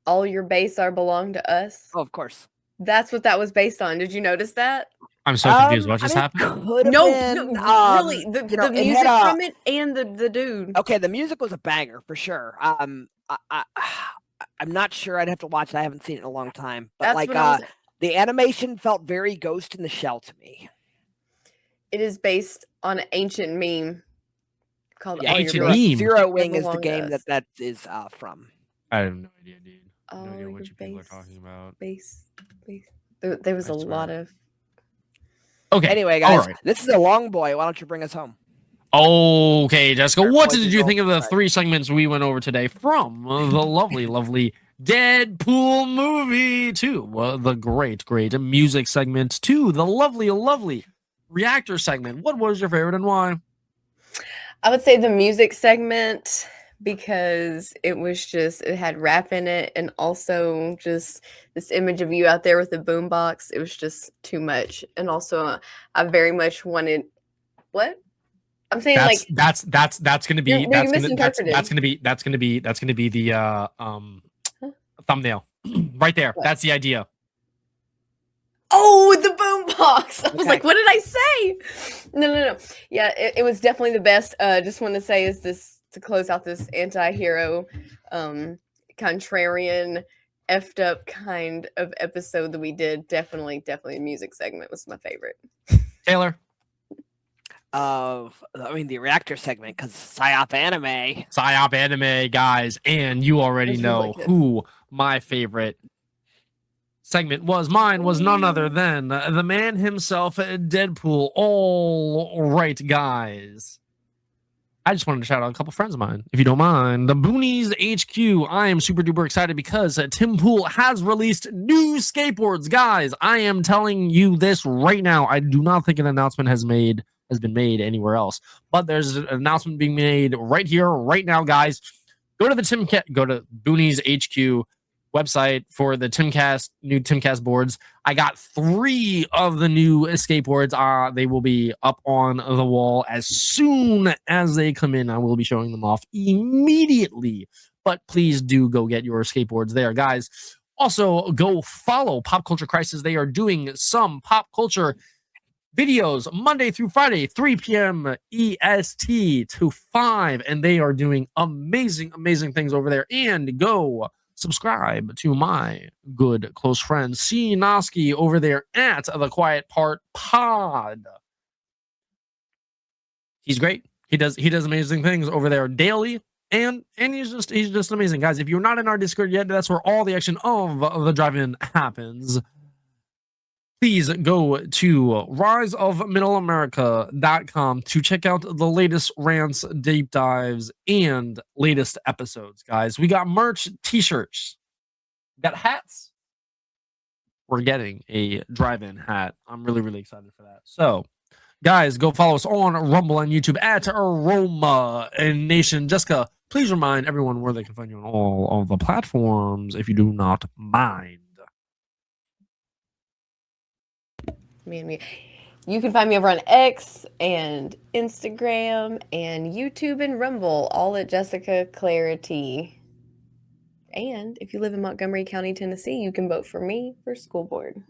all your base are belong to us? Oh, of course. That's what that was based on. Did you notice that? I'm so confused. What just happened? No, really. The it music had from it and the dude. Okay, the music was a banger for sure. I'm not sure. I'd have to watch it. I haven't seen it in a long time. But That's what I was- the animation felt very Ghost in the Shell to me. It is based on an ancient meme called Yeah, All Your ancient Base meme. Zero Wing is the Belong to game Us. that is from. I have no idea, dude. No All idea your what you people are base, talking about. base. There was a lot of. Okay. Anyway, guys, All right. this is a long boy. Why don't you bring us home? Okay, Jessica, what Boys did and you girls, think of the right. 3 segments we went over today from the lovely Deadpool movie to the great music segment to the lovely reactor segment? What was your favorite and why? I would say the music segment because it had rap in it and also just this image of you out there with the boombox. It was just too much. And also I very much wanted what? I'm saying That's gonna be You're that's misinterpreted. gonna be the thumbnail right there. That's the idea. Oh, the boombox. I was Okay. like, what did I say? No. Yeah, it was definitely the best. Just want to say is this to close out this anti-hero, contrarian, effed up kind of episode that we did. Definitely the music segment was my favorite. Taylor. The reactor segment because Psyop Anime, guys, and you already That's know really good. who my favorite segment was. Mine was none other than the man himself, Deadpool. All right, guys. I just wanted to shout out a couple friends of mine, if you don't mind. The Boonies HQ. I am super duper excited because Tim Pool has released new skateboards. Guys, I am telling you this right now. I do not think an announcement has been made anywhere else, but there's an announcement being made right here, right now, guys. Go to Boonies HQ website for the new Timcast boards. I got 3 of the new skateboards. They will be up on the wall as soon as they come in. I will be showing them off immediately. But please do go get your skateboards there, guys. Also, go follow Pop Culture Crisis. They are doing some pop culture videos Monday through Friday, 3 p.m. EST to 5. And they are doing amazing, amazing things over there. And go subscribe to my good close friend C Noski over there at The Quiet Part Pod. He's great. He does amazing things over there daily, and he's just amazing, guys. If you're not in our Discord yet, that's where all the action of the drive-in happens. Please go to riseofmiddleamerica.com to check out the latest rants, deep dives, and latest episodes, guys. We got merch, t-shirts, got hats. We're getting a drive-in hat. I'm really, really excited for that. So, guys, go follow us on Rumble and YouTube at Aroma and Nation. Jessica, please remind everyone where they can find you on all of the platforms, if you do not mind. You can find me over on X and Instagram and YouTube and Rumble, all at Jessica Clarity. And if you live in Montgomery County, Tennessee, you can vote for me for school board.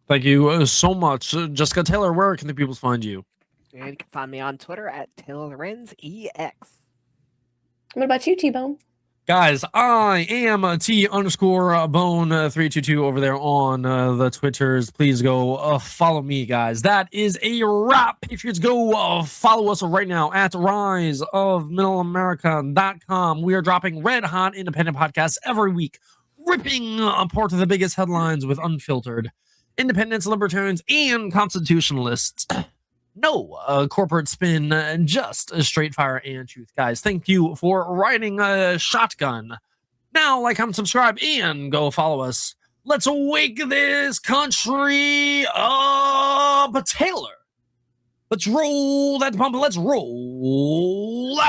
Thank you so much. Jessica Taylor, where can the people find you? And you can find me on Twitter at TaylorensEX. What about you, T-Bone? Guys, I am T_Bone322 over there on the Twitters. Please go follow me, guys. That is a wrap. Patriots, go follow us right now at riseofmiddleamerica.com. We are dropping red hot independent podcasts every week, ripping apart the biggest headlines with unfiltered independents, libertarians, and constitutionalists. No corporate spin, just a straight fire and truth, guys. Thank you for riding a shotgun. Now, like, comment, subscribe, and go follow us. Let's wake this country up, Taylor. Let's roll that pump. Let's roll.